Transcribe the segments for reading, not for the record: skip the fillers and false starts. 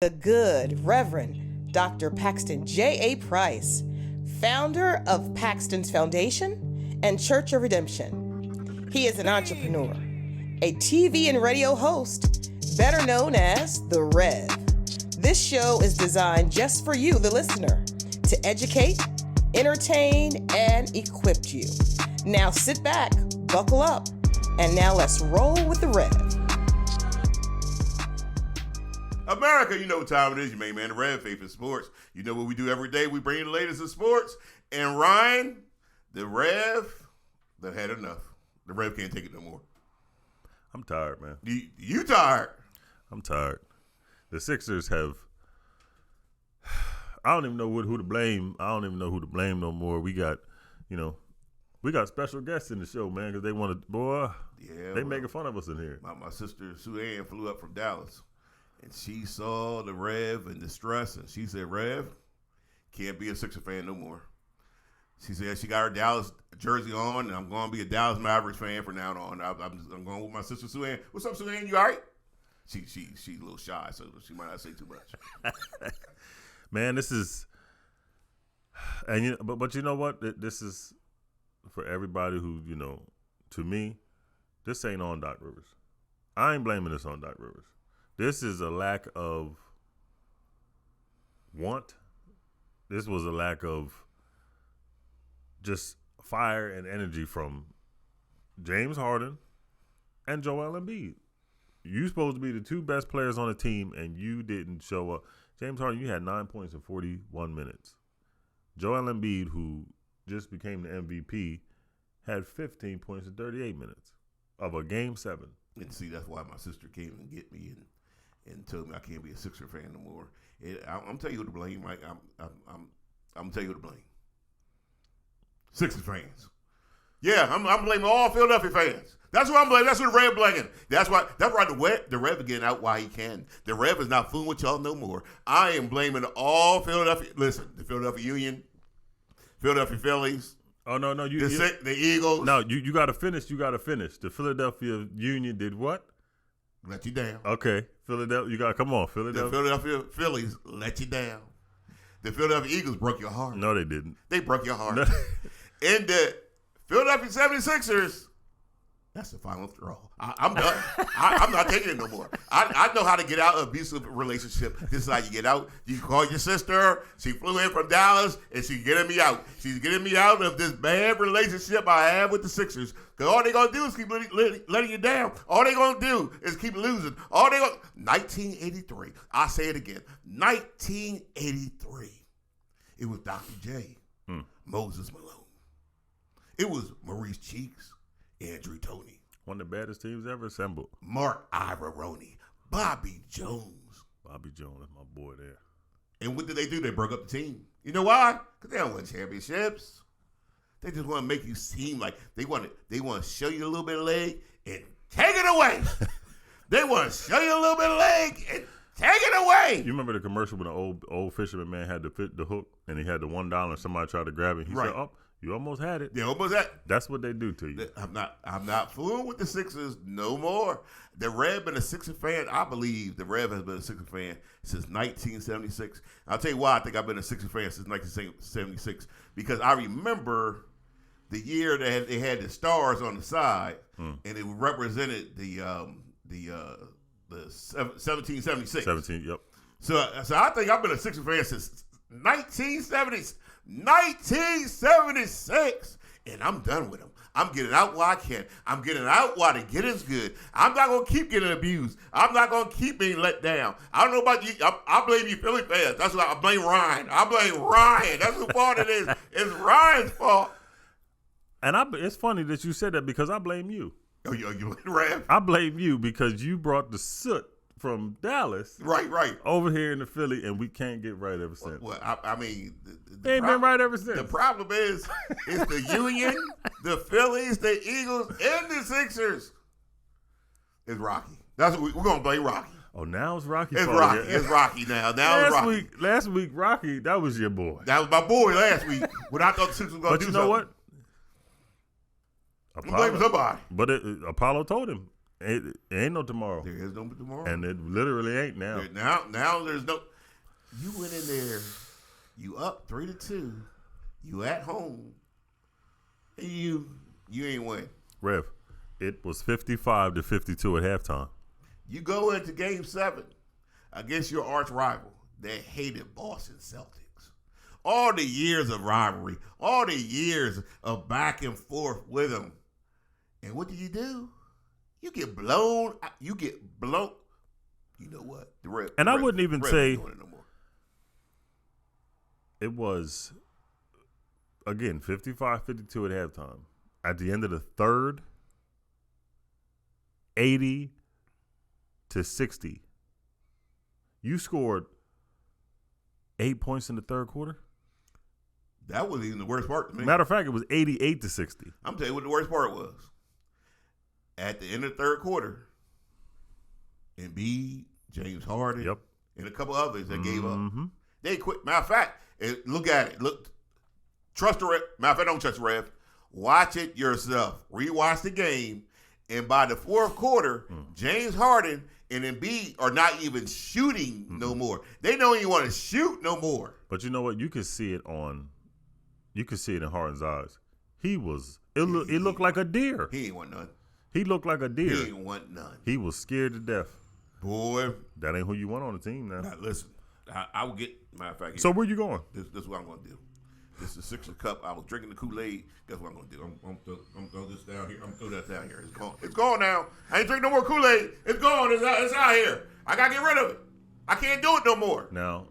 The good Reverend Dr. Paxton J.A. Price, founder of Paxton's Foundation and Church of Redemption. He is an entrepreneur, a TV and radio host, better known as The Rev. This show is designed just for you, the listener, to educate, entertain, and equip you. Now sit back, buckle up, and now let's roll with The Rev. America, you know what time it is. You main man, The Rev, Faith in Sports. You know what we do every day. We bring you the latest in sports. And Ryan, The Rev, they've had enough. The Rev can't take it no more. I'm tired, man. You tired? I'm tired. The Sixers have. I don't even know who to blame. I don't even know who to blame no more. We got special guests in the show, man, because they want to. Boy, yeah, they making fun of us in here. My sister Sue Ann flew up from Dallas. And she saw the Rev in distress, and she said, Rev, can't be a Sixer fan no more. She said she got her Dallas jersey on, and I'm going to be a Dallas Mavericks fan from now on. I'm going with my sister Sue Ann. What's up, Sue Ann? You all right? She's a little shy, so she might not say too much. Man, this is – and but you know what? This is for everybody who, to me, this ain't on Doc Rivers. I ain't blaming this on Doc Rivers. This is a lack of want. This was a lack of just fire and energy from James Harden and Joel Embiid. You supposed to be the two best players on the team, and you didn't show up. James Harden, you had 9 points in 41 minutes. Joel Embiid, who just became the MVP, had 15 points in 38 minutes of a Game 7. And see, that's why my sister came and get me and told me I can't be a Sixer fan no more. I'm telling you who to blame, Mike. I'm telling you who to blame. Sixers fans. Yeah, I'm blaming all Philadelphia fans. That's what I'm blaming. That's what the Rev blaming. That's why the Rev is getting out while he can. The Rev is not fooling with y'all no more. I am blaming all Philadelphia. Listen, the Philadelphia Union, Philadelphia Phillies. Oh no, the Eagles. No, you got to finish. You got to finish. The Philadelphia Union did what? Let you down. Okay, Philadelphia. You got to come on, Philadelphia. The Philadelphia Phillies let you down. The Philadelphia Eagles broke your heart. No, they didn't. They broke your heart. And the Philadelphia 76ers. That's the final straw. I'm done. I'm not taking it no more. I know how to get out of an abusive relationship. This is how you get out. You call your sister. She flew in from Dallas, and she's getting me out. She's getting me out of this bad relationship I have with the Sixers. Because all they're going to do is keep letting you down. All they're going to do is keep losing. 1983. I'll say it again. 1983. It was Dr. J. Moses Malone. It was Maurice Cheeks. Andrew Toney. One of the baddest teams ever assembled. Mark Ivoroni. Bobby Jones. Bobby Jones, that's my boy there. And what did they do? They broke up the team. You know why? Because they don't win championships. They just want to make you seem like they want to show you a little bit of leg and take it away. They want to show you a little bit of leg and take it away. You remember the commercial when the old fisherman man had to fit the hook and he had the $1 and somebody tried to grab it. He said, "Oh, you almost had it." They almost had it. That's what they do to you. I'm not fooling with the Sixers no more. The Rev been a Sixer fan. I believe the Rev has been a Sixer fan since 1976. I'll tell you why I think I've been a Sixer fan since 1976. Because I remember the year that they had the stars on the side, and it represented the 1776. 17, yep. So I think I've been a Sixer fan since 1976, and I'm done with them. I'm getting out while I can. I'm getting out while the getting's good. I'm not going to keep getting abused. I'm not going to keep being let down. I don't know about you. I blame you Philly fans. That's what I blame Ryan. That's whose fault it is. It's Ryan's fault. And it's funny that you said that because I blame you. Oh, you Rev? I blame you because you brought the soot from Dallas, right, over here in the Philly, and we can't get right ever since. Well, I mean, they ain't been right ever since. The problem is, it's the Union, the Phillies, the Eagles, and the Sixers. It's Rocky. That's what we're gonna blame Rocky. Oh, now it's Rocky. It's Rocky. It's Rocky now. Now it's Rocky. Last week, Rocky, that was your boy. That was my boy last week. When I thought the Sixers was gonna do something. But you know what? I'm blaming somebody. But Apollo told him. It ain't no tomorrow. There is no tomorrow. And it literally ain't now. Now there's no. You went in there, you up 3-2, you at home, and you ain't win. Rev, it was 55-52 at halftime. You go into Game 7 against your arch rival that hated Boston Celtics. All the years of rivalry, all the years of back and forth with them. And what do? You get blown. You get blown. You know what? I wouldn't even say doing it no more. It was, again, 55-52 at halftime. At the end of the third, 80-60. You scored 8 points in the third quarter? That wasn't even the worst part to me. Matter of fact, it was 88-60. I'm telling you what the worst part was. At the end of the third quarter, Embiid, James Harden, and a couple others that gave up. They quit. Matter of fact, look at it. Look, trust the ref. Matter of fact, don't trust the ref. Watch it yourself. Rewatch the game. And by the fourth quarter, James Harden and Embiid are not even shooting no more. They don't even want to shoot no more. But you know what? You could see it in Harden's eyes. He looked like a deer. He ain't want none. He looked like a deer. He ain't want none. He was scared to death. Boy. That ain't who you want on the team now. Now listen, I will get, matter of fact. So where you going? This is what I'm going to do. This is Sixers Cup. I was drinking the Kool-Aid. Guess what I'm going to do? I'm going to throw this down here. I'm going to throw that down here. It's gone. It's gone now. I ain't drinking no more Kool-Aid. It's gone. It's out here. I got to get rid of it. I can't do it no more. Now,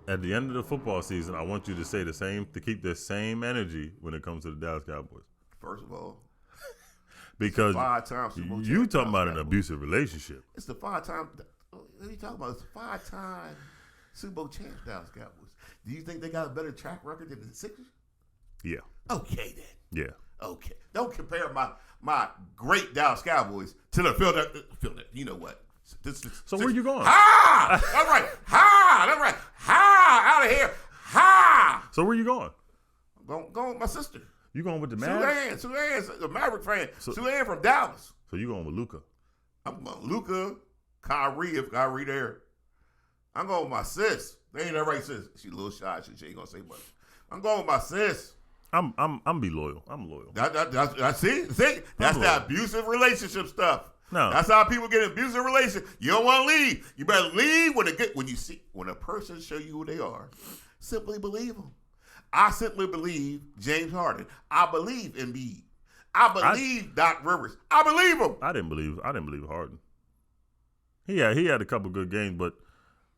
at the end of the football season, I want you to say to keep the same energy when it comes to the Dallas Cowboys. First of all, because you talking about an abusive relationship. It's the 5-time. What are you talking about? It's the 5-time Super Bowl champs, Dallas Cowboys. Do you think they got a better track record than the Sixers? Yeah. Okay then. Yeah. Okay. Don't compare my great Dallas Cowboys to the Philadelphia. You know what? So where you going? Ha! That's right. Ha! That's right. Ha! Out of here. Ha! So where you going? I'm going with my sister. You going with the Mavs? Suan's the Maverick fan. Suan from Dallas. So you going with Luka? I'm going with Luka, Kyrie, if Kyrie there. I'm going with my sis. They ain't that right, sis. She a little shy. She ain't gonna say much. I'm going with my sis. I'm be loyal. I'm loyal. That's that abusive relationship stuff. No, that's how people get abusive relationship. You don't want to leave. You better leave when a person show you who they are. Simply believe them. I simply believe James Harden. I believe Embiid. I believe Doc Rivers. I believe him. I didn't believe Harden. He had a couple good games, but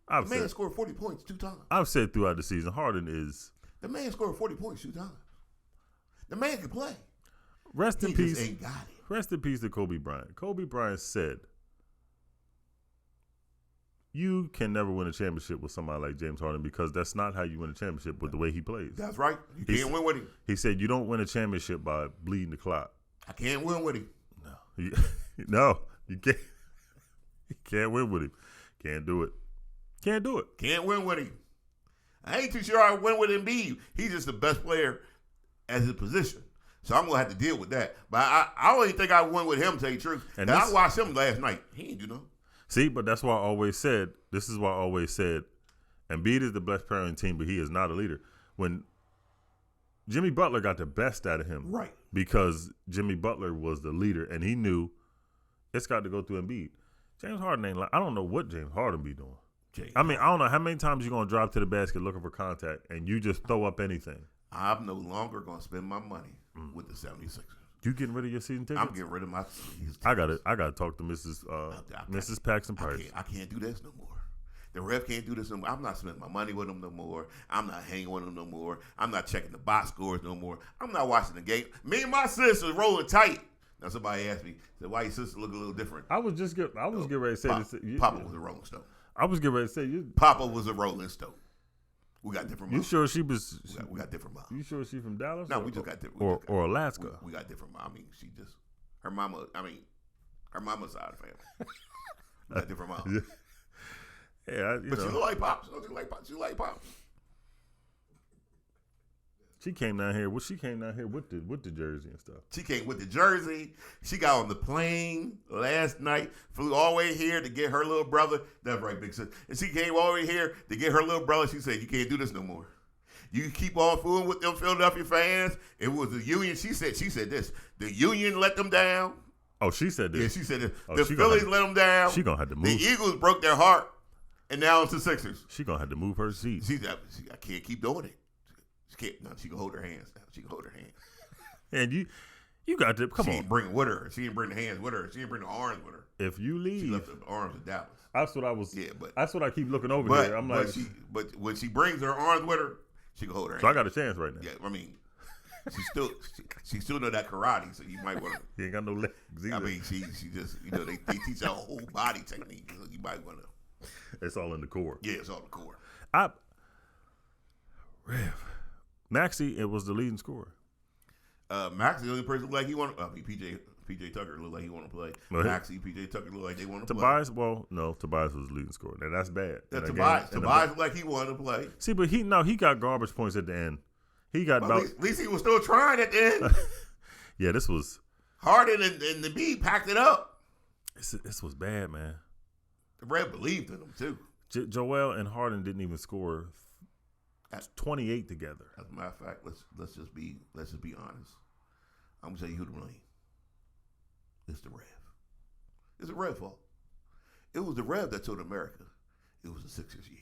the man scored 40 points 2 times. I've said throughout the season, Harden is. The man scored 40 points 2 times. The man can play. Rest in peace. Just ain't got it. Rest in peace to Kobe Bryant. Kobe Bryant said, "You can never win a championship with somebody like James Harden because that's not how you win a championship with the way he plays." That's right. You can't win with him. He said, "You don't win a championship by bleeding the clock." I can't win with him. No, you can't. You can't win with him. Can't do it. Can't do it. Can't win with him. I ain't too sure I win with Embiid. He's just the best player at his position. So I'm going to have to deal with that. But I don't even think I win with him, to tell you the truth. And I watched him last night. He ain't do nothing. See, but that's why I always said, Embiid is the best player on the team, but he is not a leader. When Jimmy Butler got the best out of him. Right. Because Jimmy Butler was the leader, and he knew it's got to go through Embiid. James Harden ain't I don't know what James Harden be doing. I don't know how many times you're going to drive to the basket looking for contact, and you just throw up anything. I'm no longer going to spend my money with the 76ers. You getting rid of your season tickets? I'm getting rid of my season tickets. I got to talk to Mrs. Paxton Price. I can't do this no more. The ref can't do this no more. I'm not spending my money with them no more. I'm not hanging with them no more. I'm not checking the box scores no more. I'm not watching the game. Me and my sister rolling tight. Now somebody asked me, said, "Why your sister look a little different?" I was getting ready to say this. Papa was a Rolling Stone. I was getting ready to say Papa was a Rolling Stone. We got different moms. You sure she was? We got different moms. You sure she from Dallas? No, we just got different. Or Alaska. We got different moms. I mean, her mama's side of the family. We got different moms. Yeah, but she look like Pops. Don't you like Pops? She like Pops. She came down here. She came down here with the jersey and stuff. She came with the jersey. She got on the plane last night, flew all the way here to get her little brother. That's right, big sis. And she came all the way here to get her little brother. She said, "You can't do this no more. You keep on fooling with them Philadelphia fans." It was the union. She said this. The union let them down. Oh, she said this. Yeah, she said this. The Phillies let them down. She gonna have to move. The Eagles broke their heart, and now it's the Sixers. She gonna have to move her seat. I can't keep doing it. She can't. No, she can hold her hands now. She can hold her hands. And you got to come She on. didn't bring it with her. She didn't bring the hands with her. She didn't bring the arms with her. If you leave, She left the arms in Dallas. that's what I was. Yeah, but that's what I keep looking over but, here. I'm but like, but when she brings her arms with her, she can hold her. so hands. I got a chance right now. Yeah, I mean, she still know that karate, so you might want to. He ain't got no legs either. I mean, she just they teach her whole body technique, so you might want to. It's all in the core. Yeah, it's all the core. Maxey, it was the leading scorer. Max the only person look like he want. I mean, PJ Tucker look like he want to play. Right. Maxey, PJ Tucker look like they want to play. Tobias, well, no, Tobias was the leading scorer. Now that's bad. Tobias look like he wanted to play. See, but he got garbage points at the end. He got about. At least he was still trying at the end. Yeah, this was. Harden and the B packed it up. This was bad, man. The Red believed in him too. Joel and Harden didn't even score 28 together. As a matter of fact, let's just be honest. I'm gonna tell you who to blame. It's the Rev. It's the Rev fault. It was the Rev that told America it was the Sixers' year.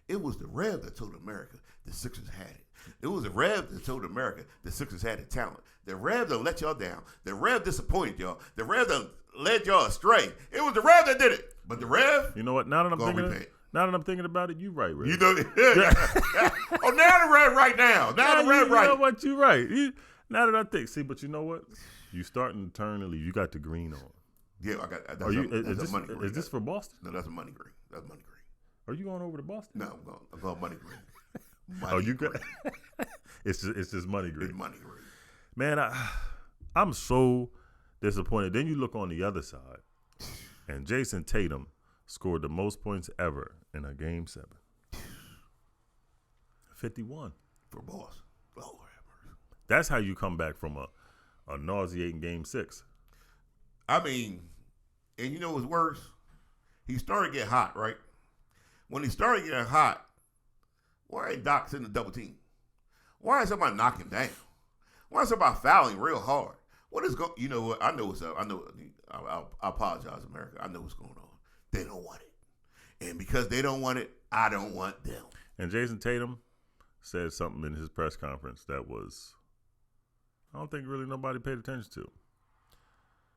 It was the Rev that told America the Sixers had it. It was the Rev that told America the Sixers had the talent. The Rev that let y'all down. The Rev disappointed y'all. The Rev that led y'all astray. It was the Rev that did it. But the Rev, you know what? Now that I'm thinking about it, you right, Rev. You know, oh, now the Rev right now. Now the Rev right. You know what? You right. Now that I think, see, but you know what? You starting to turn and leave. You got the green on. Yeah, I got. That's money green. Is this for Boston? No, that's a money green. That's money green. Are you going over to Boston? No, I'm going money green. Oh, you got? It's just money green. It's money green. Man, I'm so disappointed. Then you look on the other side, and Jason Tatum scored the most points ever in a Game 7. 51 for Boston. Oh, that's how you come back from a nauseating Game 6. I mean, and you know what's worse? He started to get hot, right? When he started getting hot, why ain't Doc sending a double team? Why is somebody knocking him down? Why is somebody fouling real hard? What is going? You know what? I know what's up. I know. I apologize, America. I know what's going on. They don't want it, and because they don't want it, I don't want them. And Jason Tatum said something in his press conference that was, I don't think really nobody paid attention to.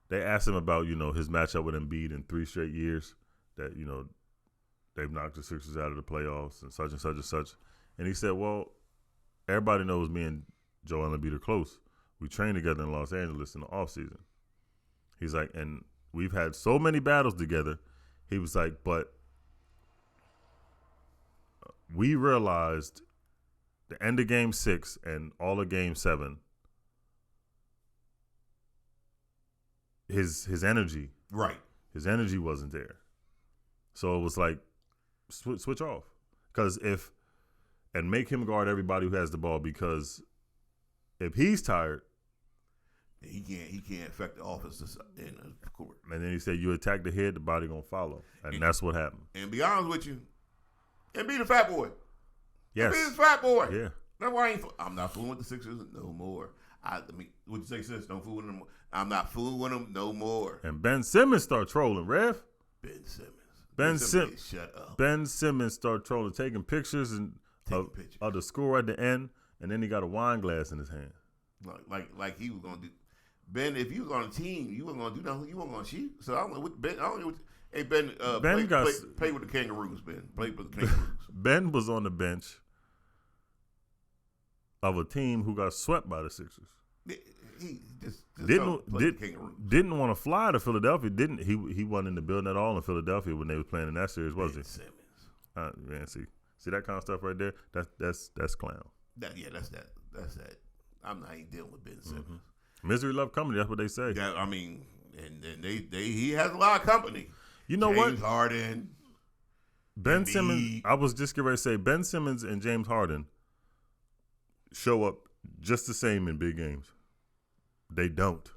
They asked him about, his matchup with Embiid in 3 straight years, that, they've knocked the Sixers out of the playoffs and such and such and such. And he said, well, everybody knows me and Joel Embiid are close. We trained together in Los Angeles in the offseason. He's like, and we've had so many battles together. He was like, but we realized the end of Game 6 and all of Game 7, his energy. Right. His energy wasn't there. So it was like, switch off. And make him guard everybody who has the ball, because if he's tired, he can't affect the offense in the court. And then he said, you attack the head, the body gonna follow. And that's what happened. And be honest with you, Embiid a fat boy. Yes. Embiid is a fat boy. Yeah. That's why I'm not fooling with the Sixers no more. I mean, what you say, sis? Don't fool with them. I'm not fooling with them no more. And Ben Simmons start trolling, Rev. Ben Simmons. Shut up. Ben Simmons start trolling, taking pictures of the score at the end, and then he got a wine glass in his hand. Like he was gonna do. Ben, if you was on a team, you weren't gonna do nothing. You weren't gonna shoot. So I don't know what Ben. I don't know what. Hey Ben, play with the Kangaroos. Ben, play with the Kangaroos. Ben was on the bench of a team who got swept by the Sixers. He just didn't want to fly to Philadelphia. He wasn't in the building at all in Philadelphia when they was playing in that series, was he? Simmons. Man, see that kind of stuff right there. That's clown. That's that. I'm not even dealing with Ben Simmons. Mm-hmm. Misery love company. That's what they say. Yeah, I mean, and he has a lot of company. You know James what? Harden. Ben Embiid. Simmons. I was just getting ready to say Ben Simmons and James Harden show up just the same in big games. They don't.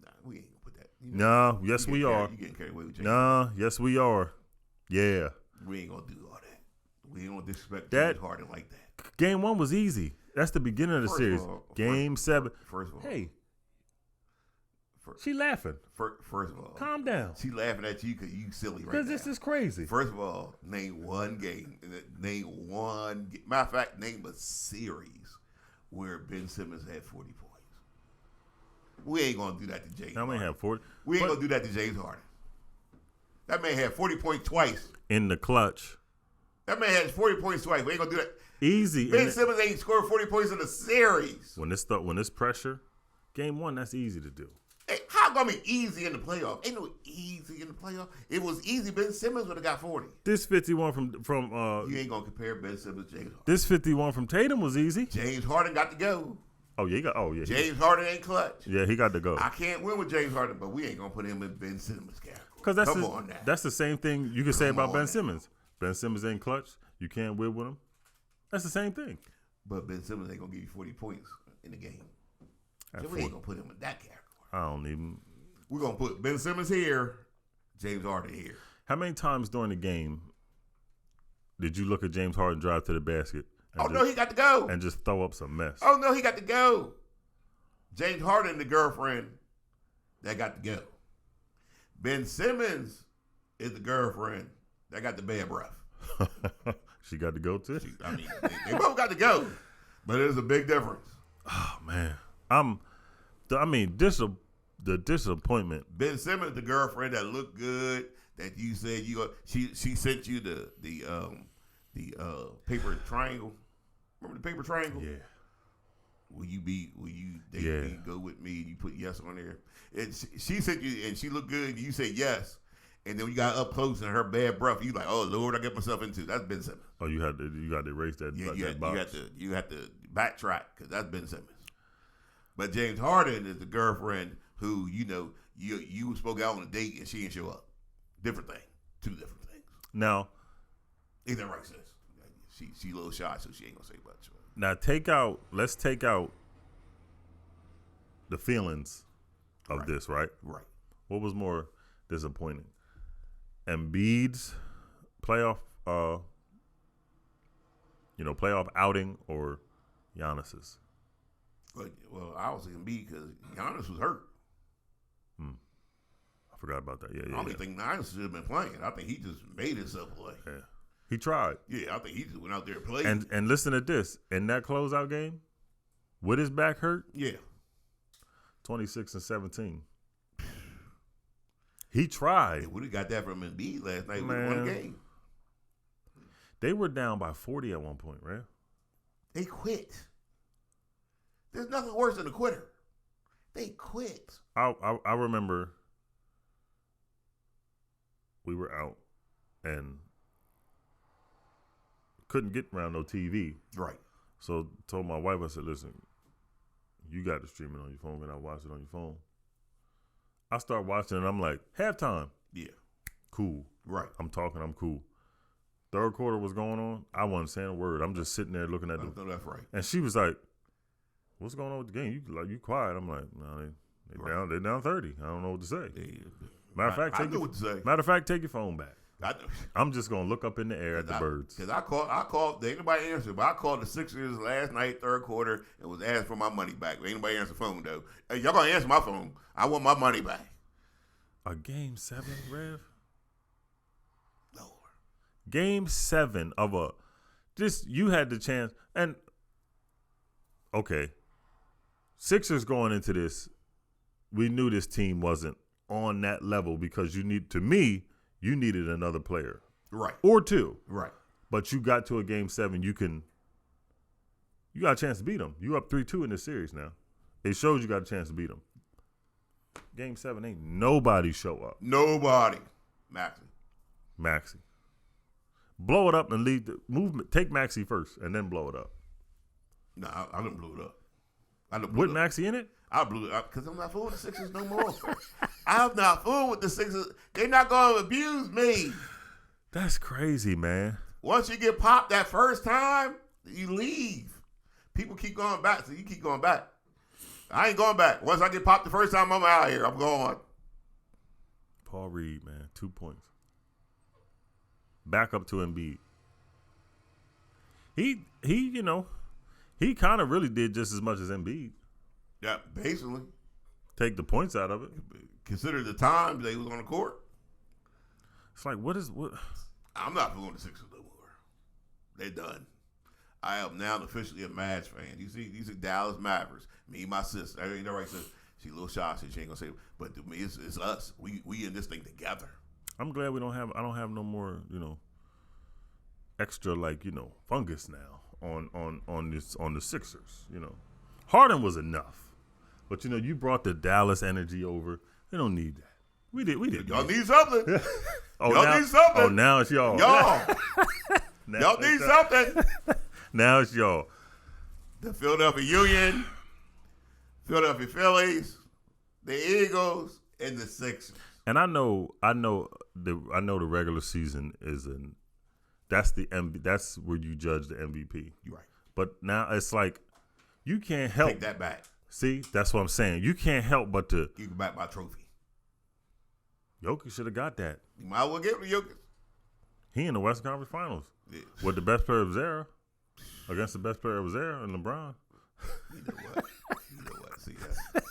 Nah, we ain't gonna put that. No, yes we are. You getting carried away with James? Nah, yes we are. Yeah. We ain't gonna do all that. We ain't gonna disrespect That- James Harden like that. Game 1 was easy. That's the beginning of the First series. of all- Game 7. First of all, Hey, fir- she laughing. first of all, Calm down. she laughing at you because you silly right Because now. this is crazy. First of all, name one game. Matter of fact, name a series where Ben Simmons had 40 points. We ain't gonna do that to James. Now we Harden. have 40. We ain't but gonna do that to James Harden. That man had 40 points twice. in the clutch. That man had 40 points twice. We ain't gonna do that. Easy. Ben Simmons ain't scored 40 points in the series. When this pressure, Game 1, that's easy to do. Hey, how gonna be easy in the playoff? Ain't no easy in the playoff. It was easy. Ben Simmons would have got 40. This 51 from You ain't gonna compare Ben Simmons to James Harden. this 51 from Tatum was easy. James Harden got to go. Oh yeah, James Harden ain't clutch. yeah, he got to go. I can't win with James Harden, but we ain't gonna put him in Ben Simmons' category. Because Come that's the same thing you can say Come about on Ben now. Simmons. Ben Simmons ain't clutch. You can't win with him. That's the same thing. But Ben Simmons ain't gonna give you 40 points in the game. At So we 40. ain't gonna put him in that category. I don't even. We're gonna put Ben Simmons here, James Harden here. How many times during the game did you look at James Harden drive to the basket and, He got to go. and just throw up some mess? Oh no, he got to go. James Harden, the girlfriend, that got to go. Ben Simmons is the girlfriend that got the bad breath. She got to go too. I mean, they both got to go, but there's a big difference. Oh man, the disappointment. Ben Simmons, the girlfriend that looked good, that you said she sent you the paper triangle. Remember the paper triangle? Yeah. Will you date Yeah. me, go with me, and you put yes on there? And she sent you, and she looked good, and you said yes. And then when you got up close and her bad breath, you like, oh Lord, I get myself into. That's Ben Simmons. Oh, you got to erase that. Yeah, that box. you had to backtrack because that's Ben Simmons. But James Harden is the girlfriend who you spoke out on a date and she didn't show up. Different thing, two different things. Now, Ain't that right, sis? She a little shy, so she ain't gonna say much. let's take out the feelings of Right. this, right? Right. What was more disappointing? Embiid's playoff playoff outing or Giannis's? Well, I was thinking B because Giannis was hurt. I forgot about that. Yeah. I don't even think Giannis should have been playing. I think he just made himself play. Yeah. He tried. Yeah, I think he just went out there and played. And listen to this. In that closeout game, with his back hurt, yeah. 26-17. He tried. They would have got that from Embiid last night with Man. one game. They were down by 40 at one point, right? They quit. There's nothing worse than a quitter. They quit. I remember we were out and couldn't get around no TV. Right. So told my wife, I said, listen, you got to stream it on your phone. Can I watch it on your phone? I start watching and I'm like, halftime. Yeah. Cool. Right. I'm talking, I'm cool. Third quarter was going on. I wasn't saying a word. I'm just sitting there looking at I the know that's right. and she was like, what's going on with the game? You quiet. I'm like, no, they down 30. I don't know what to say. Matter of fact, I know what to say. Matter of fact, take your phone back. I, I'm just gonna look up in the air at the birds. Because I called, ain't nobody answered, but I called the Sixers last night, third quarter, and was asked for my money back. Ain't nobody answer the phone, though. Hey, y'all gonna answer my phone. I want my money back. A game 7, Rev? Lord. Game 7 of you had the chance. And, okay, Sixers going into this, we knew this team wasn't on that level because you needed another player. Right. Or two. Right. But you got to a game 7, you got a chance to beat them. You up 3-2 in this series now. It shows you got a chance to beat them. Game 7 ain't nobody show up. Nobody. Maxey. Blow it up and lead the movement. Take Maxey first and then blow it up. No, I didn't blow it up. I didn't With Maxey in it? I blew it up because I'm not fooling with the Sixers no more. I'm not fooling with the Sixers. They're not going to abuse me. That's crazy, man. Once you get popped that first time, you leave. People keep going back, so you keep going back. I ain't going back. Once I get popped the first time I'm out here, I'm going. Paul Reed, man, 2 points. Back up to Embiid. He kind of really did just as much as Embiid. Yeah, basically. Take the points out of it. Consider the time they was on the court. It's like, what? I'm not fooling the Sixers no more. They're done. I am now officially a Mavs fan. You see, these are Dallas Mavericks. Me, my sister. I ain't nobody says she a little shy, so she ain't gonna say. But to me, it's us. We in this thing together. I'm glad I don't have no more, extra fungus now on the Sixers. Harden was enough, but you brought the Dallas energy over. They don't need that. We did. Y'all need something. Y'all need something. Oh, now it's y'all. Y'all need something. Now it's y'all. The Philadelphia Union, Philadelphia Phillies, the Eagles, and the Sixers. And I know the regular season is that's where you judge the MVP. You're right. But now it's like you can't help. Take that back. See, that's what I'm saying. You can't help but to give back my trophy. Jokic should have got that. You might as well give it to Jokic. He in the Western Conference Finals with the best player of his era against the best player of his era and LeBron. You know what? See that?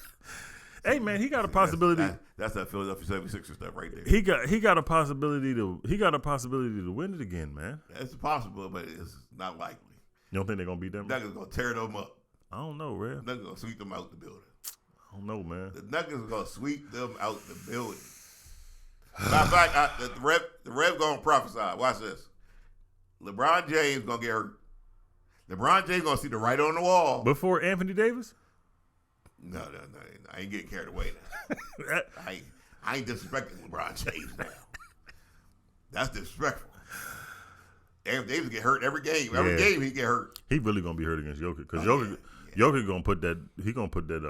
Hey man, he got a possibility. That's that Philadelphia 76ers stuff right there. He got a possibility to win it again, man. It's possible, but it's not likely. You don't think they're gonna beat them? Nuggets gonna tear them up. I don't know, Rev. Nuggets gonna sweep them out the building. I don't know, man. The Nuggets are gonna sweep them out the building. Matter of fact, the Rev gonna prophesy. Watch this. LeBron James gonna get hurt. LeBron James gonna see the writing on the wall before Anthony Davis. No. I ain't getting carried away now. I ain't disrespecting LeBron James now. That's disrespectful. Anthony Davis get hurt every game. Every game he get hurt. He really gonna be hurt against Jokic because Jokic gonna put that. He gonna put that.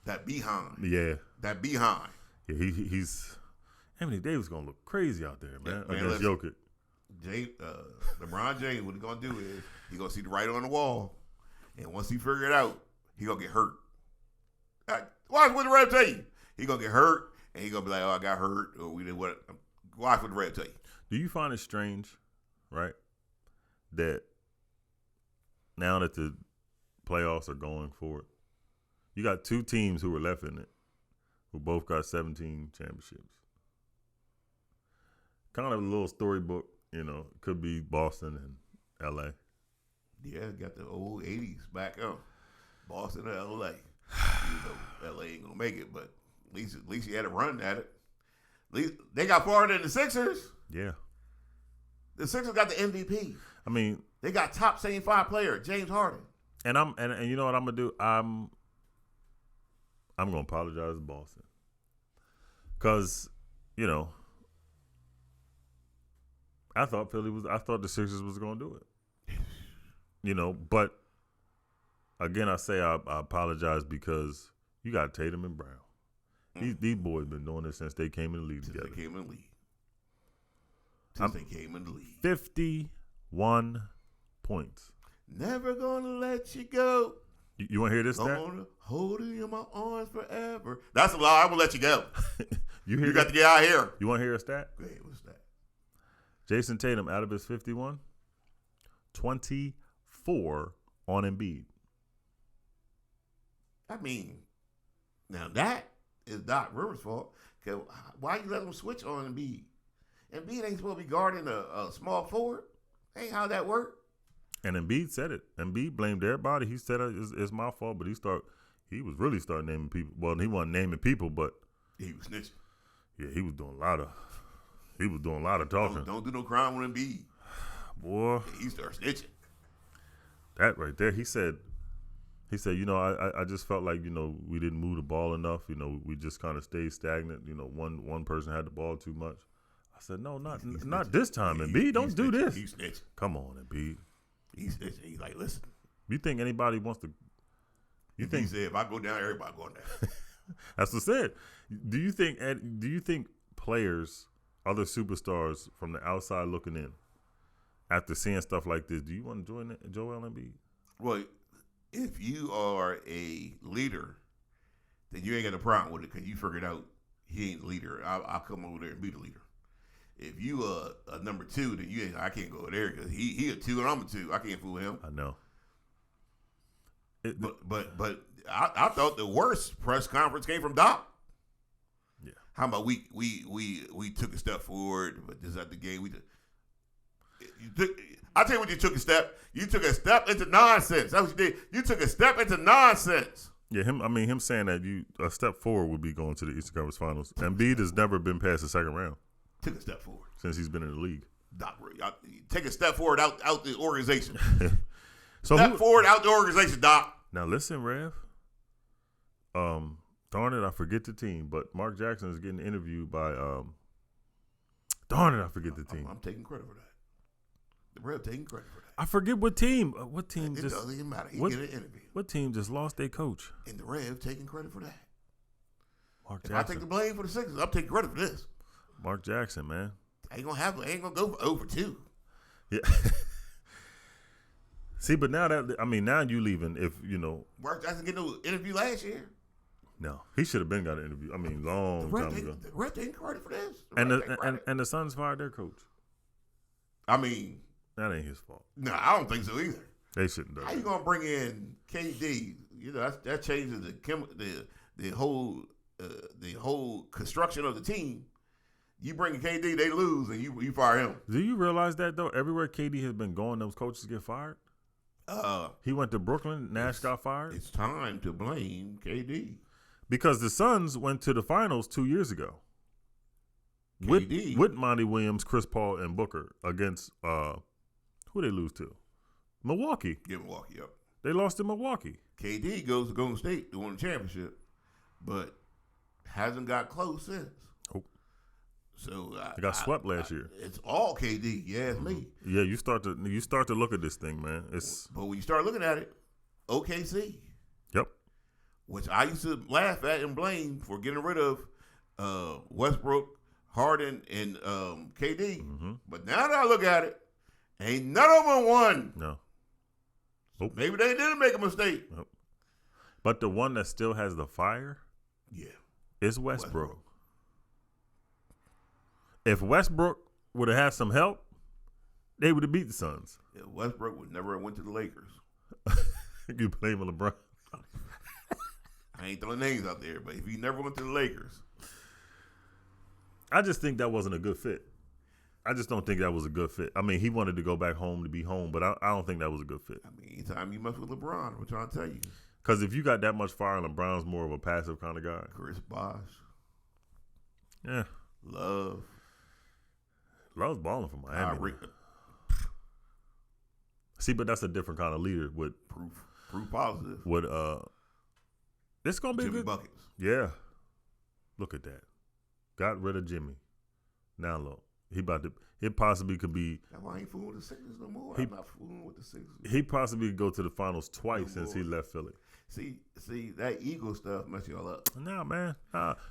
That behind. Yeah. That behind. Yeah. He's Anthony Davis gonna look crazy out there, man. Yeah, against Jokic. LeBron James, what he gonna do is he gonna see the writing on the wall, and once he figure it out, he gonna get hurt. Watch what the ref tell you. He gonna get hurt, and he gonna be like, "Oh, I got hurt," or we did what? Watch what the ref tell you. Do you find it strange, right, that now that the playoffs are going forward, you got two teams who were left in it, who both got 17 championships. Kind of a little storybook, could be Boston and L.A. Yeah, got the old 80s back up. Boston and L.A. L.A. ain't gonna make it, but at least he had a run at it. At least they got farther than the Sixers. Yeah. The Sixers got the MVP. I mean, they got top 75 player, James Harden. And you know what I'm gonna do? I'm gonna apologize to Boston. Cause, I thought the Sixers was gonna do it. But again, I say I apologize because you got Tatum and Brown. These boys been doing this since they came in the league together. Since they came in the league. 51 points. Never gonna let you go. You want to hear this stat? Gonna hold you in my arms forever. That's a lie. I'm gonna let you go. You got to get out of here. You want to hear a stat? Go ahead, what's that? Jason Tatum, out of his 51, 24 on Embiid. I mean, now that is Doc Rivers' fault. Why you let him switch on Embiid? Embiid ain't supposed to be guarding a small forward. Ain't how that work. And Embiid said it. Embiid blamed everybody. He said it's my fault, but he was really starting naming people. Well, he wasn't naming people, but he was snitching. Yeah, he was doing a lot of talking. Don't do no crime with Embiid. Boy. He started snitching. That right there, he said, I just felt like, we didn't move the ball enough. We just kind of stayed stagnant. One person had the ball too much. I said, no, not this time, Embiid. Don't do this. He's snitching. Come on, Embiid. He's snitching. He's like, listen. You think anybody wants to? He said, if I go down, everybody going down. That's what I said. Do you think players, other superstars from the outside looking in, after seeing stuff like this, do you want to join Joel Embiid? Well, if you are a leader, then you ain't got a problem with it because you figured out he ain't the leader. I'll come over there and be the leader. If you a number 2, then you ain't. I can't go there because he a 2 and I'm a 2. I can't fool him. I know. But I thought the worst press conference came from Doc. Yeah. How about we took a step forward, but this is at the game. I tell you what, you took a step. You took a step into nonsense. That's what you did. You took a step into nonsense. Yeah, him saying that a step forward would be going to the Eastern Conference Finals. Embiid has never been past the second round. Took a step forward since he's been in the league. Doc, take a step forward out the organization. So step forward out the organization, Doc. Now listen, Rev. Darn it, I forget the team, but Mark Jackson is getting interviewed by. Darn it, I forget the team. I'm taking credit for that. The Rev taking credit for that. I forget what team. What team? It doesn't even matter. He get an interview. What team just lost their coach? And the Rev taking credit for that. Mark If Jackson. I take the blame for the Sixers, I'm taking credit for this. Mark Jackson, man. I ain't gonna go for over 2. Yeah. See, but now now you leaving. If you know, Mark Jackson get no interview last year. No, he should have been got an interview. I mean, long time ago. The Ref taking credit for this. And the Suns fired their coach. I mean, that ain't his fault. No, I don't think so either. They shouldn't do How that. you gonna bring in KD? You know that changes the whole construction of the team. You bring in KD, they lose, and you fire him. Do you realize that though? Everywhere KD has been going, those coaches get fired. He went to Brooklyn. Nash got fired. It's time to blame KD because the Suns went to the finals 2 years ago. KD. With Monty Williams, Chris Paul, and Booker against who they lose to? Milwaukee. Yeah, Milwaukee. Yep. They lost to Milwaukee. KD goes to Golden State to win the championship, but hasn't got close since. Oh. So they got swept last year. It's all KD. Yeah, it's me. Yeah, you start to look at this thing, man. But when you start looking at it, OKC. Yep. Which I used to laugh at and blame for getting rid of Westbrook, Harden, and KD. Mm-hmm. But now that I look at it, ain't none of them won. No. So maybe they didn't make a mistake. Nope. But the one that still has the fire, is Westbrook. If Westbrook would have had some help, they would have beat the Suns. Yeah, Westbrook would never have went to the Lakers. You blame LeBron. I ain't throwing names out there, but if he never went to the Lakers. I just think that wasn't a good fit. I just don't think that was a good fit. I mean, he wanted to go back home to be home, but I don't think that was a good fit. I mean, anytime you mess with LeBron, I'm trying to tell you. Because if you got that much fire, LeBron's more of a passive kind of guy. Chris Bosh. Yeah. Love's balling for Miami. See, but that's a different kind of leader with proof positive. With it's gonna be Jimmy good. Buckets. Yeah. Look at that. Got rid of Jimmy. Now look. It possibly could be. That's why I ain't fooling with the Sixers no more. I'm not fooling with the Sixers. He possibly go to the finals twice since he left Philly. See that Eagle stuff mess y'all up. Nah, man.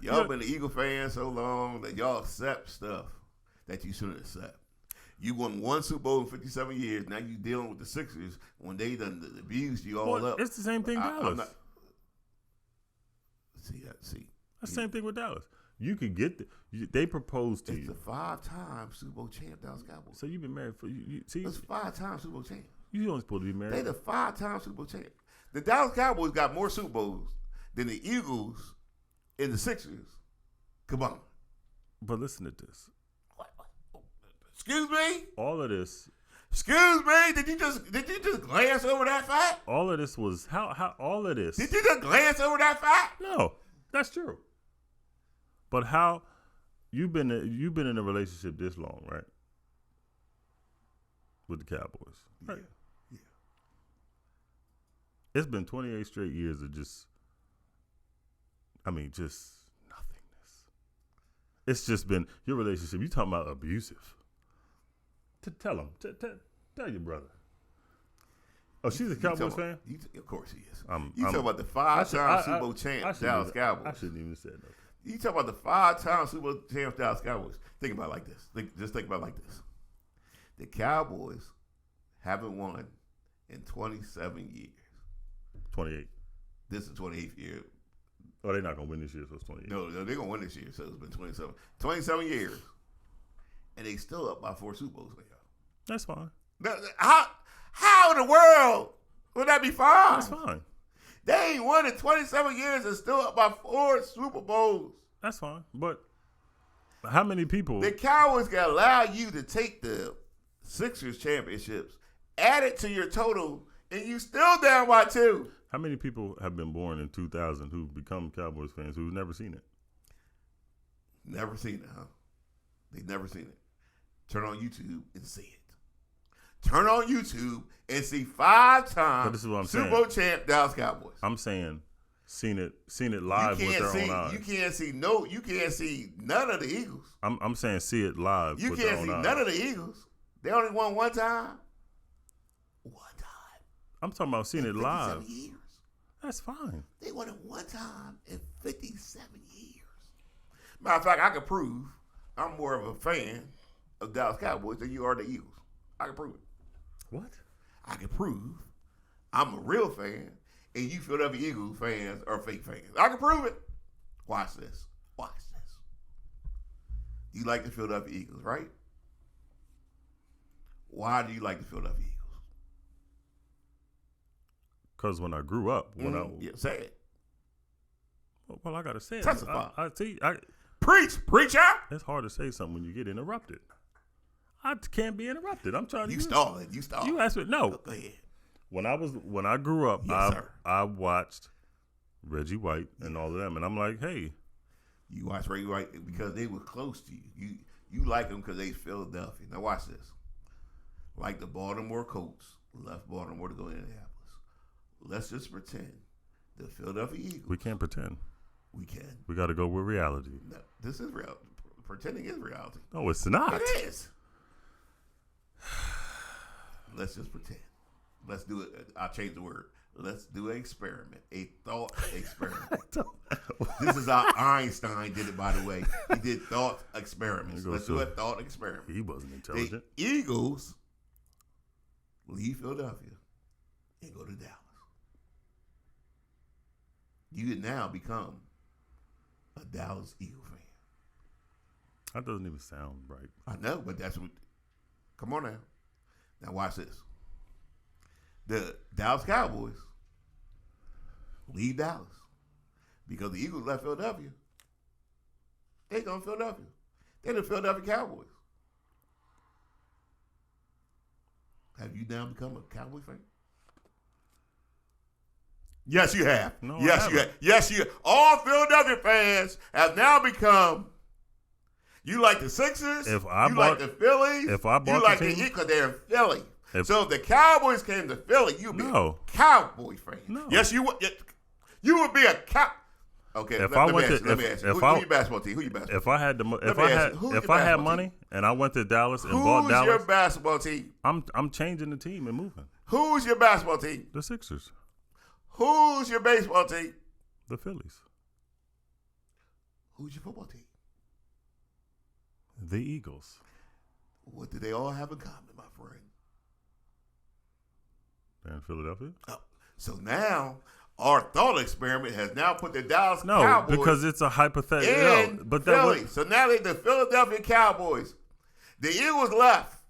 Y'all been an Eagle fan so long that y'all accept stuff that you shouldn't accept. You won one Super Bowl in 57 years. Now you dealing with the Sixers when they done abused you all up. It's the same thing Dallas. See. That's the same thing with Dallas. You could get they proposed to you. It's a 5-time Super Bowl champ, Dallas Cowboys. So you've been married for you see. It's 5-time Super Bowl champ. You only supposed to be married. They the 5-time Super Bowl champ. The Dallas Cowboys got more Super Bowls than the Eagles and the Sixers combined. But listen to this. Excuse me? All of this. Excuse me? Did you just glance over that fact? All of this was how all of this. Did you just glance over that fact? No, that's true. But how you've been in a relationship this long, right? With the Cowboys. Right? Yeah. It's been 28 straight years of just nothingness. It's just been your relationship. You talking about abusive. Tell him. Tell your brother. Oh, she's a Cowboys fan? Of course he is. You talking about the 5-time Super Bowl champ Dallas Cowboys. I shouldn't even say nothing. You talk about the 5-time Super Bowl champs Dallas Cowboys. Think about it like this. Just think about it like this. The Cowboys haven't won in 27 years. 28. This is the 28th year. Oh, they're not going to win this year, so it's 28. No, they're going to win this year. So it's been 27. 27 years. And they still up by 4 Super Bowls now. That's fine. How in the world would that be fine? That's fine. They ain't won in 27 years and still up by 4 Super Bowls. That's fine. But how many people? The Cowboys can allow you to take the Sixers championships, add it to your total, and you still down by 2. How many people have been born in 2000 who've become Cowboys fans who've never seen it? Never seen it, huh? They've never seen it. Turn on YouTube and see it. Turn on YouTube and see 5-time Super Bowl champ Dallas Cowboys. I'm saying seen it live with their own eyes. You can't see none of the Eagles. I'm saying see it live You with their can't own see eyes. none of the Eagles. They only won one time. One time. I'm talking about seeing it live. Years. That's fine. They won it one time in 57 years. Matter of fact, I can prove I'm more of a fan of Dallas Cowboys than you are the Eagles. I can prove it. What? I can prove I'm a real fan and you Philadelphia Eagles fans are fake fans. I can prove it. Watch this. Watch this. You like the Philadelphia Eagles, right? Why do you like the Philadelphia Eagles? Because when I grew up, say it. Well, I gotta say it. Testify. Preach out. It's hard to say something when you get interrupted. I can't be interrupted. I'm trying to. You stalling. You asked me. No. Go ahead. When I grew up, Yes, sir. I watched Reggie White and all of them, and I'm like, hey. You watch Reggie White because they were close to you. You like them because they Philadelphia. Now watch this. Like the Baltimore Colts left Baltimore to go to Indianapolis. Let's just pretend the Philadelphia Eagles. We can't pretend. We can. We got to go with reality. No, this is real. Pretending is reality. No, it's not. It is. Let's just pretend. Let's do it. I'll change the word. Let's do an experiment. A thought experiment. This is how Einstein did it, by the way. He did thought experiments. Let's do a thought experiment. He wasn't intelligent. The Eagles leave Philadelphia and go to Dallas. You can now become a Dallas Eagle fan. That doesn't even sound right. I know, but that's what. Come on now. Now watch this. The Dallas Cowboys leave Dallas because the Eagles left Philadelphia. They go to Philadelphia. They're the Philadelphia Cowboys. Have you now become a Cowboy fan? Yes, you have. No, yes, you have. Yes, you have. All Philadelphia fans have now become. You like the Sixers. Like the Phillies. If I bought you like the team, because they're in Philly. So if the Cowboys came to Philly, you'd be a Cowboy fan. No. Yes, you would. You would be a cow. Okay. Let me ask you. Who your basketball team? Who your basketball? If I had if I had money and I went to Dallas and bought Dallas, who's your basketball team? I'm changing the team and moving. Who's your basketball team? The Sixers. Who's your baseball team? The Phillies. Who's your football team? The Eagles. What do they all have in common, my friend? They're in Philadelphia. Oh, so now our thought experiment has now put the Dallas Cowboys. No, because it's a hypothetical. No, but Philly. So now they're the Philadelphia Cowboys. The Eagles left.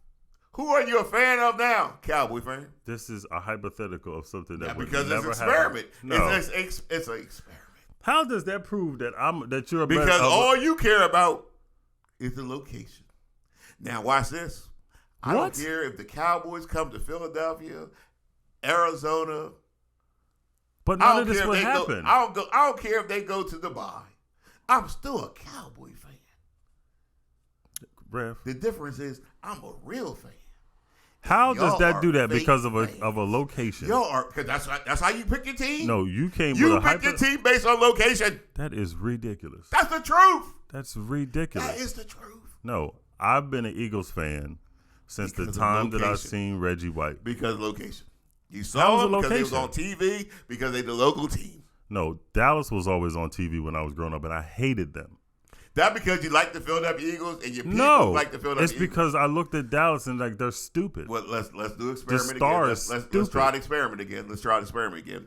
Who are you a fan of now? Cowboy fan. This is a hypothetical of something that would because never it's an experiment. No. It's an experiment. How does that prove that you're a because all you care about is the location. Now watch this. I don't care if the Cowboys come to Philadelphia, Arizona. But none of this would happen. I don't care if they go to Dubai. I'm still a Cowboy fan. Ref. The difference is I'm a real fan. How does that do that? Because of a location. Y'all are, because that's how you pick your team. No, you came. You pick your team based on location. That is ridiculous. That's the truth. That's ridiculous. That is the truth. No, I've been an Eagles fan since the time that I've seen Reggie White. Because of location. You saw them because they was on TV because they the local team. No, Dallas was always on TV when I was growing up, and I hated them. That because you like the Philadelphia Eagles and your people like the Philadelphia Eagles? It's because I looked at Dallas and like they're stupid. Well, let's do experiment again. Let's try the experiment again.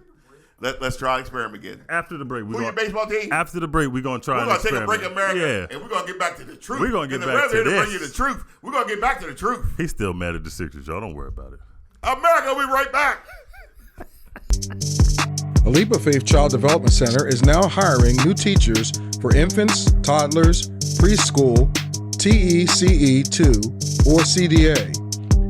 Let's try experiment again. After the break, Who your baseball team? After the break, we're gonna try. We're gonna take a break, America, yeah. and we're gonna get back to the truth. We're gonna get and back to this. Bring you the truth. We're gonna get back to the truth. He's still mad at the Sixers, y'all. Don't worry about it. America, we'll be right back. A Leap of Faith Child Development Center is now hiring new teachers for infants, toddlers, preschool, TECE2, or CDA.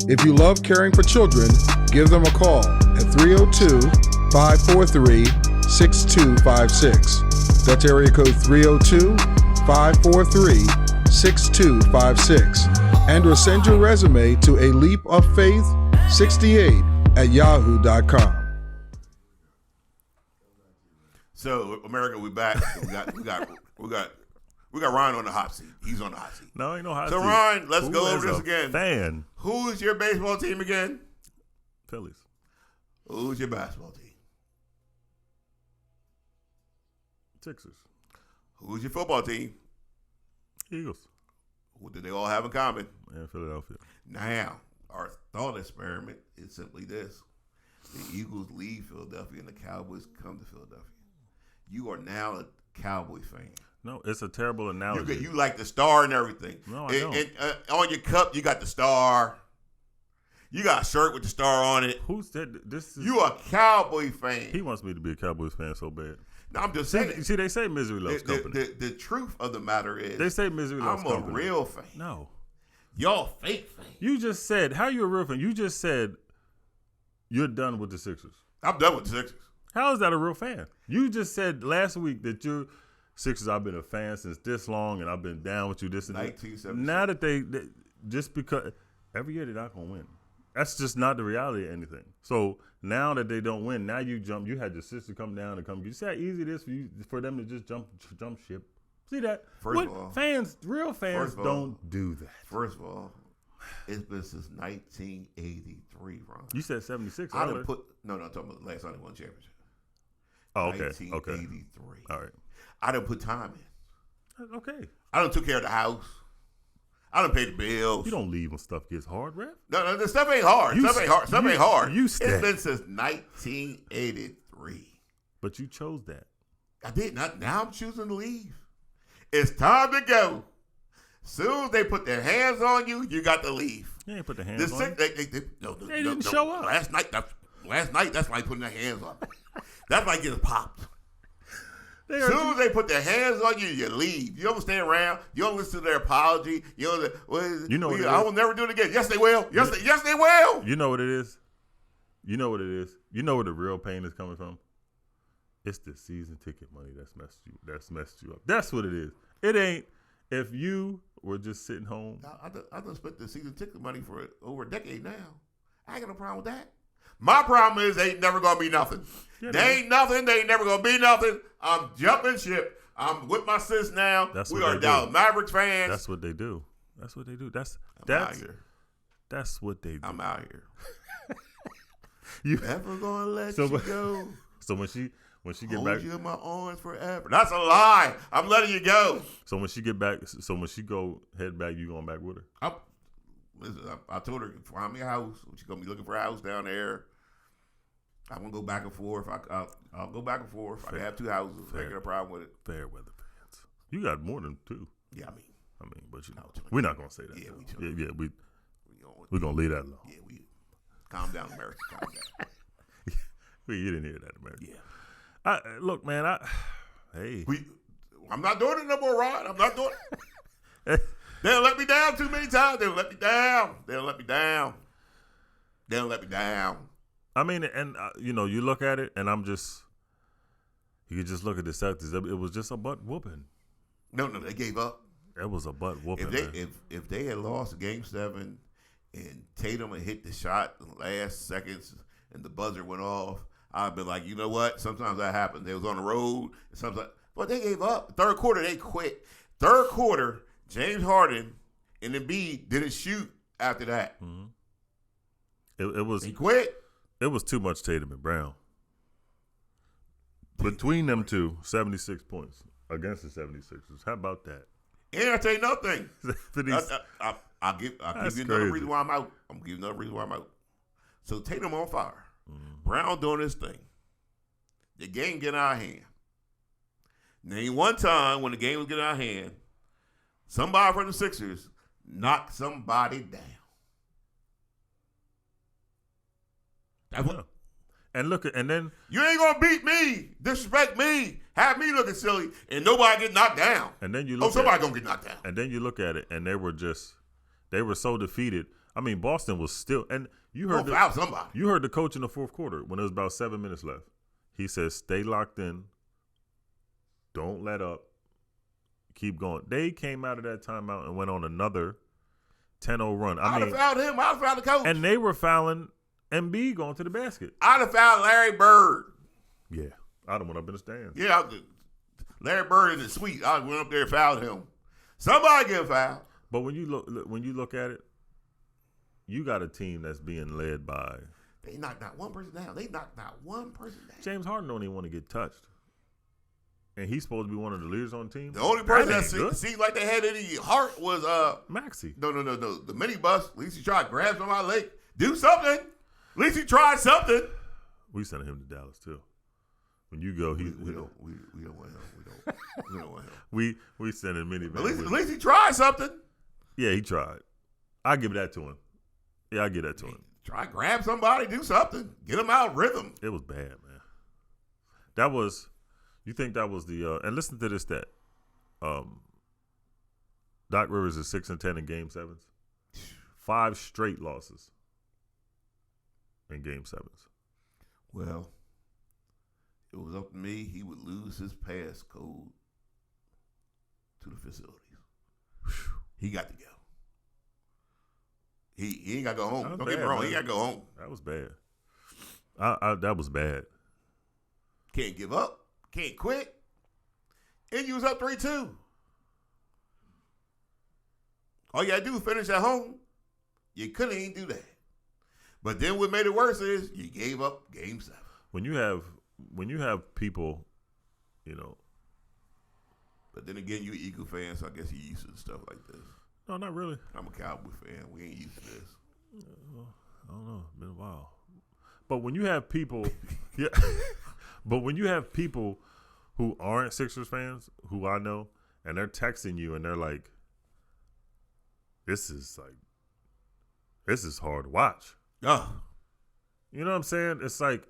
If you love caring for children, give them a call at 302-543-6256. That's area code 302-543-6256. And or send your resume to a leapoffaith68@yahoo.com. So America, we back. We got Ryan on the hot seat. He's on the hot seat. No, ain't no hot So seat. Ryan, let's Who go is over this a again. Fan. Who's your baseball team again? Phillies. Who's your basketball team? Sixers. Who's your football team? Eagles. What do they all have in common? And Philadelphia. Now, our thought experiment is simply this. The Eagles leave Philadelphia and the Cowboys come to Philadelphia. You are now a Cowboy fan. No, it's a terrible analogy. You like the star and everything. No, I don't. And, on your cup, you got the star. You got a shirt with the star on it. Who's that? This is, You a Cowboy fan. He wants me to be a Cowboys fan so bad. No, I'm just saying. See, they say misery loves company. The truth of the matter is, They say misery loves I'm company. a real fan. No. Y'all fake fan. You just said, how you a real fan? You just said you're done with the Sixers. I'm done with the Sixers. How is that a real fan? You just said last week that you're Sixers, I've been a fan since this long, and I've been down with you this and that. 1976. Now that they just because every year they're not going to win. That's just not the reality of anything. So now that they don't win, now you jump. You had your sister come down and come. You see how easy it is for them to just jump ship. See that? First of all, real fans don't do that. First of all, it's been since 1983, Ron. You said 76. I done put I'm talking about the last time they won championship. Oh, okay. 1983. All right. I done put time in. Okay. I done took care of the house. I done paid the bills. You don't leave when stuff gets hard, Rap. No, the stuff ain't hard. Stuff ain't hard. It's been since 1983. But you chose that. I did not. Now I'm choosing to leave. It's time to go. Soon as they put their hands on you, you got to leave. They ain't put their hands on you. They didn't show up. Last night, that's like putting their hands on me. That's like getting popped. As soon as they put their hands on you, you leave. You don't stay around. You don't listen to their apology. I will never do it again. Yes, they will. Yes, they will. You know what it is? You know what it is? You know where the real pain is coming from? It's the season ticket money that's messed you up. That's what it is. It ain't if you were just sitting home. I done spent the season ticket money for over a decade now. I ain't got no problem with that. My problem is they ain't never going to be nothing. Yeah, they ain't nothing. They ain't never going to be nothing. I'm jumping ship. I'm with my sis now. We are Dallas Mavericks fans. That's what they do. That's what they do. That's what they do. I'm out here. You never going to let you go. So when she get hold back, you in my arms forever. That's a lie. I'm letting you go. So when she get back, when she go head back, you going back with her? I told her, find me a house. She's going to be looking for a house down there. I'm going to go back and forth. I'll go back and forth. I can have two houses. I ain't got a problem with it. Fair weather fans. You got more than two. Yeah, I mean, but we're not going to say that. Yeah, we're going to leave that alone. Yeah, calm down, America. Calm down. You didn't hear that, America. Yeah. Look, man, I'm not doing it no more, Rod. I'm not doing it. They don't let me down too many times. They don't let me down. I mean, and you look at it, and you could just look at the Celtics. It was just a butt whooping. No, they gave up. It was a butt whooping. If they had lost Game 7 and Tatum had hit the shot in the last seconds and the buzzer went off, I'd be like, you know what? Sometimes that happens. They was on the road. But they gave up. Third quarter, they quit. Third quarter, James Harden and Embiid didn't shoot after that. Mm-hmm. He quit. It was too much Tatum and Brown. Between them two, 76 points against the 76ers. How about that? And I tell you nothing. I'll give you another reason why I'm out. So Tatum on fire. Mm-hmm. Brown doing his thing. the game getting out of hand. Name one time when the game was getting out of hand, somebody from the Sixers knocked somebody down. And look, and then you ain't gonna beat me, disrespect me, have me looking silly, and nobody get knocked down. And then you look somebody gonna get knocked down. And then you look at it, and they were so defeated. I mean, Boston was still, and you heard somebody. You heard the coach in the fourth quarter when it was about 7 minutes left. He says, "Stay locked in. Don't let up. Keep going." They came out of that timeout and went on another 10-0 run. I'd have fouled him. I'd have fouled the coach. And they were fouling Embiid going to the basket. I'd have fouled Larry Bird. Yeah, I'd have went up in the stands. Yeah, Larry Bird in the suite. I went up there and fouled him. Somebody get fouled. But when you look at it, you got a team that's being led by. They knocked not one person down. James Harden don't even want to get touched. And he's supposed to be one of the leaders on the team. The only person that seemed like they had any heart was Maxey. No. The minibus. At least he tried to grab somebody's leg. Do something. At least he tried something. We sent him to Dallas too. When you go, we don't want him. We don't want him. We sent him many. At least he tried something. Yeah, he tried. I give that to him. Yeah, I give that to him. Try to grab somebody, do something, get him out of rhythm. It was bad, man. That was. You think that was the? And listen to this stat. Doc Rivers is 6-10 in Game 7s. 5 straight losses in Game 7s. Well, it was up to me. He would lose his passcode to the facilities. He got to go. He ain't got to go home. Don't get me wrong. Man. He got to go home. That was bad. That was bad. Can't give up. Can't quit. And you was up 3-2. All you got to do is finish at home. You couldn't even do that. But then what made it worse is you gave up Game 7. When you have people, you know. But then again, you're an Eagle fan, so I guess you're used to stuff like this. No, not really. I'm a Cowboy fan. We ain't used to this. I don't know. It's been a while. But when you have people, yeah. But when you have people who aren't Sixers fans, who I know, and they're texting you and they're like, "This is hard to watch." Oh. You know what I'm saying? It's like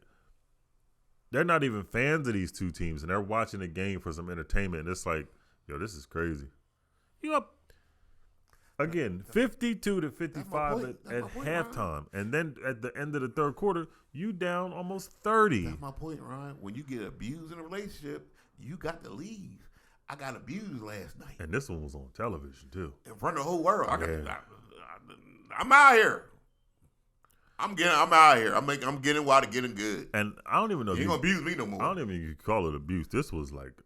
they're not even fans of these two teams, and they're watching the game for some entertainment. And it's like, yo, this is crazy. You up again, 52-55 at halftime, Ryan. And then at the end of the third quarter, you down almost 30. That's my point, Ryan. When you get abused in a relationship, you got to leave. I got abused last night, and this one was on television too, in front of the whole world. I'm out here. I'm out here. I'm getting while the getting good. And I don't even know. You ain't gonna abuse me no more. I don't even you call it abuse. This was like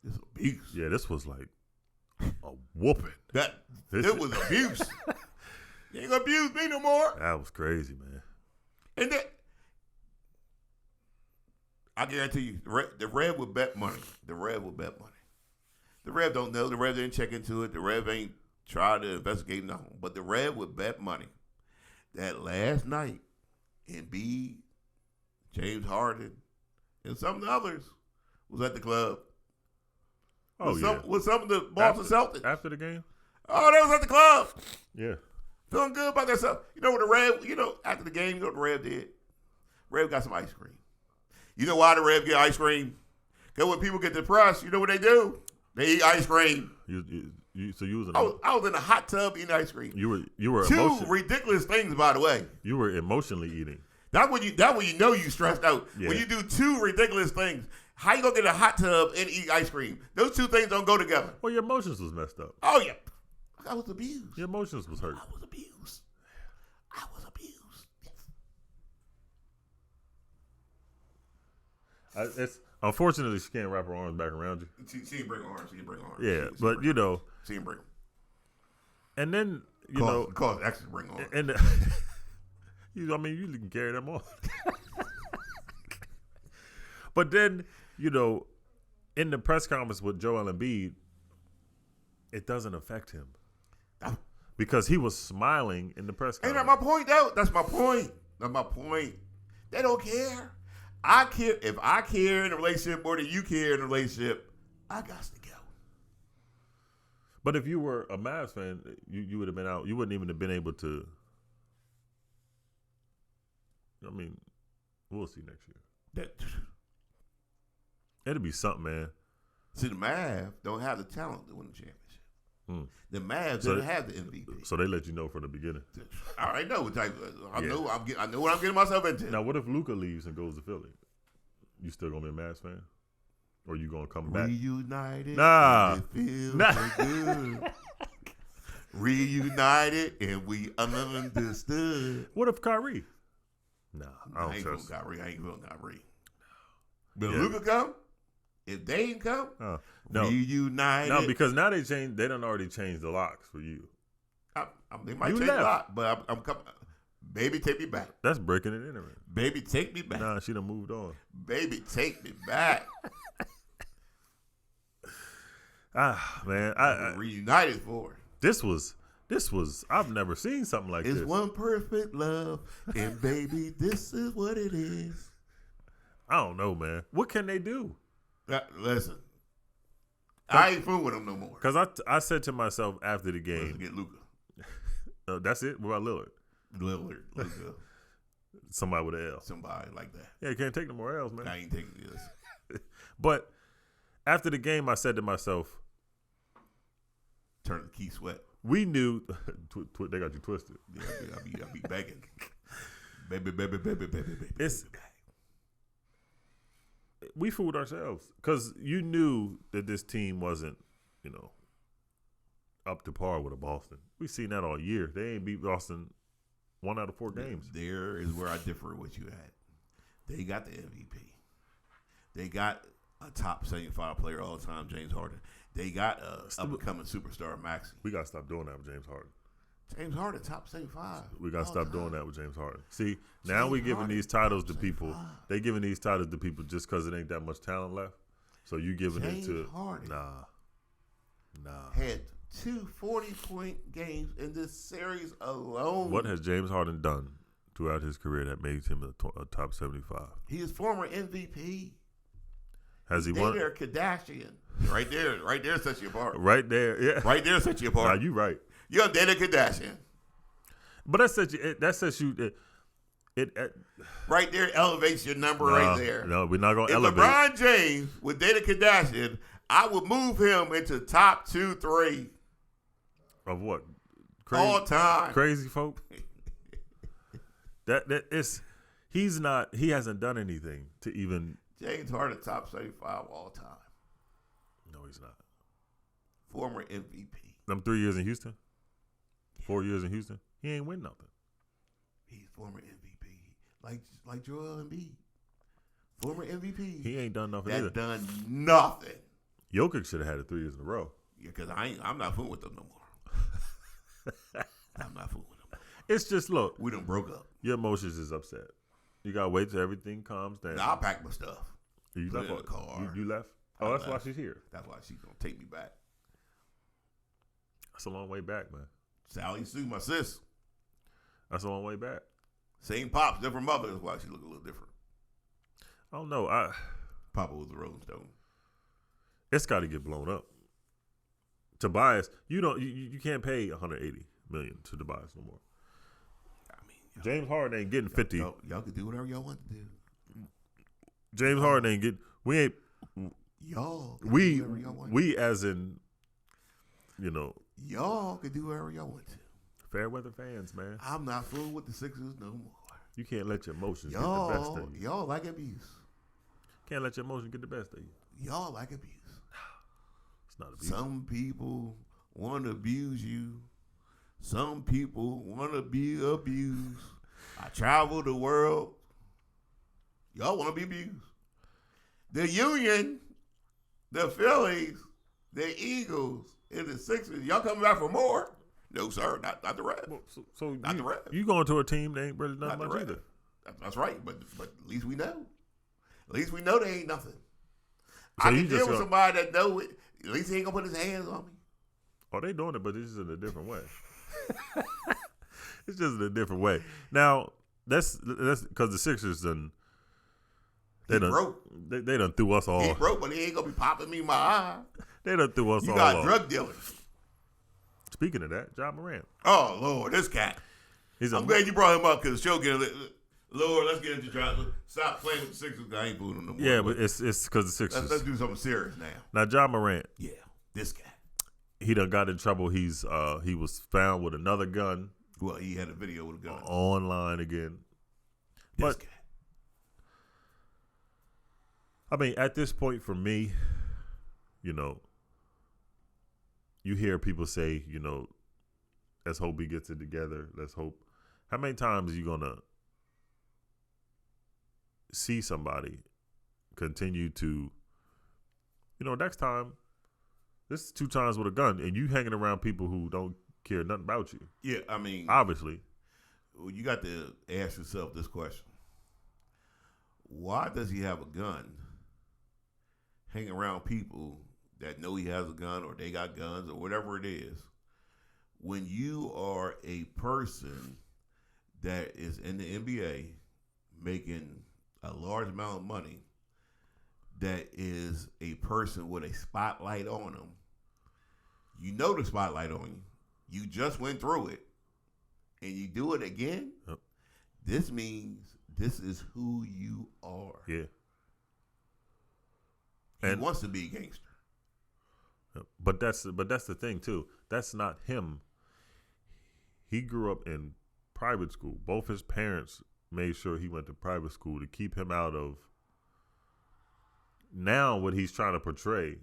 this abuse. Yeah, this was like a whooping. It was abuse. You ain't gonna abuse me no more. That was crazy, man. And then I guarantee you, the Rev would bet money. The Rev don't know. The Rev didn't check into it. The Rev ain't tried to investigate nothing. But the Rev would bet money that last night, Embiid, James Harden, and some of the others was at the club. With some of the Boston Celtics. After the game? Oh, they was at the club. Yeah. Feeling good about themselves. You know what the Rev, after the game, you know what the Rev did? Rev got some ice cream. You know why the Rev get ice cream? Because when people get depressed, you know what they do? They eat ice cream. So you was in I was in a hot tub eating ice cream. You were two ridiculous things, by the way. You were emotionally eating. That's when you know you stressed out. Yeah. When you do two ridiculous things. How you gonna get a hot tub and eat ice cream? Those two things don't go together. Well, your emotions was messed up. Oh yeah, I was abused. Your emotions was hurt. I was abused. Yes. It's unfortunately she can't wrap her arms back around you. She didn't bring her arms. Yeah, but you know, she didn't bring them. And then cause actually bring arms. And you can carry them on. But then, in the press conference with Joel Embiid, it doesn't affect him. Because he was smiling in the press conference. Ain't that my point, though? That's my point. They don't care. If I care in a relationship more than you care in a relationship, I got to go. But if you were a Mavs fan, you would have been out. You wouldn't even have been able to. I mean, we'll see next year. It'll be something, man. See, the Mavs don't have the talent to win the championship. The Mavs didn't have the MVP. So they let you know from the beginning. I already know. I know what I'm getting myself into. Now, what if Luka leaves and goes to Philly? You still gonna be a Mavs fan, or you gonna come back? Reunited. Nah. It feels so good. Reunited and we understood. What if Kyrie? Nah, I ain't trust Kyrie. I ain't feeling Kyrie. But if Luka come, if they ain't come, no. Reunited. No, because now they changed. They done already changed the locks for you. They might You change left. a lot, but I'm coming. Baby, take me back. That's breaking it in. Baby, take me back. Nah, she done moved on. Baby, take me back. Man, I'm reunited for it. This was. I've never seen something like this. It's one perfect love, and baby, this is what it is. I don't know, man. What can they do? Listen, I ain't fooling with them no more. Because I said to myself after the Let's game, get Luka. that's it. What about Lillard? Luka. Somebody with an L. Somebody like that. Yeah, you can't take no more L's, man. I ain't taking this. But after the game, I said to myself, Turn the key sweat. we knew they got you twisted. Yeah, I be begging. Baby. We fooled ourselves because you knew that this team wasn't, up to par with a Boston. We've seen that all year. They ain't beat Boston 1 out of 4 games. There is where I differ with you at. They got the MVP. They got a top 75 player all the time, James Harden. They got a up-and-coming superstar, Maxey. We got to stop doing that with James Harden. James Harden, top 75. We got to stop doing that with James Harden. See, now James we giving Harden, these titles to top people. 75. They giving these titles to people just because it ain't that much talent left. So you giving James it to Harden Nah. had 2 40-point games in this series alone. What has James Harden done throughout his career that made him a top 75? He is former MVP. Has he They won? there, Kardashian. Right there sets you apart. Right there, yeah. Right there sets you apart. Nah, you right. You're dating Kardashian. But that sets you. Right there elevates your number right there. No, we're not gonna If elevate. LeBron James would date a Kardashian, I would move him into top 2, 3 Of what? all time. Crazy folk. that is. He's not. He hasn't done anything to even. James Harden, top 75 all time. No, he's not. Former MVP. Them 3 years in Houston. 4 years in Houston. He ain't win nothing. He's former MVP. Like Joel Embiid. Former MVP. He ain't done nothing that either. done nothing. Jokic should have had it 3 years in a row. Yeah, because I'm not fooling with them no more. I'm not fooling with them. It's just, look. We done broke up. Your emotions is upset. You got to wait till everything calms down. Now, I'll pack my stuff. You put left it in the car. You left? Oh, that's why she's here. That's why she's going to take me back. That's a long way back, man. Sally Sue, my sis. That's a long way back. Same pops, different mother. That's why she look a little different. I don't know. Papa was a Rolling Stone. It's got to get blown up. Tobias, you can't pay $180 million to Tobias no more. I mean, James Harden ain't getting 50. Y'all can do whatever y'all want to do. James Harden ain't getting. We ain't. Y'all can do whatever y'all want to We as in, Y'all can do whatever y'all want to. fair weather fans, man. I'm not fooling with the Sixers no more. You can't let your emotions get the best of you. Y'all like abuse. Can't let your emotions get the best of you. Y'all like abuse. It's not abuse. Some people want to abuse you. Some people want to be abused. I travel the world. Y'all want to be abused. The Union, the Phillies, the Eagles, and the Sixers, y'all coming back for more? No, sir, not the Reds. Well, so Not the Reds. you going to a team that ain't really Not done the much Reds. either. That's right, but at least we know. At least we know they ain't nothing. So I you can deal just with gonna- somebody that know it. At least he ain't gonna put his hands on me. Oh, they doing it, but it's just in a different way. It's just in a different way. Now, that's because the Sixers done He broke. They done threw us all. He broke, but he ain't gonna be popping me in my eye. They done threw us You all got off. drug dealers. Speaking of that, Ja Morant. Oh Lord, this cat. I'm glad you brought him up because the show getting. Lord, let's get into trying to stop playing with the Sixers. I ain't booing them no more. Yeah, but it's because the Sixers. Let's do something serious now. Now, Ja Morant. Yeah, this cat. He done got in trouble. He was found with another gun. Well, he had a video with a gun. Online again. This But cat. I mean, at this point, for me, you hear people say, let's hope he gets it together. Let's hope. How many times are you gonna see somebody continue to, next time, this is 2 times with a gun, and you hanging around people who don't care nothing about you. Yeah, I mean, Obviously. you got to ask yourself this question. Why does he have a gun hanging around people that know he has a gun or they got guns or whatever it is, when you are a person that is in the NBA making a large amount of money, that is a person with a spotlight on them? You know the spotlight on you. You just went through it, and you do it again. Yep. This means this is who you are. Yeah. He wants to be a gangster. But that's the thing too. That's not him. He grew up in private school. Both his parents made sure he went to private school to keep him out of now what he's trying to portray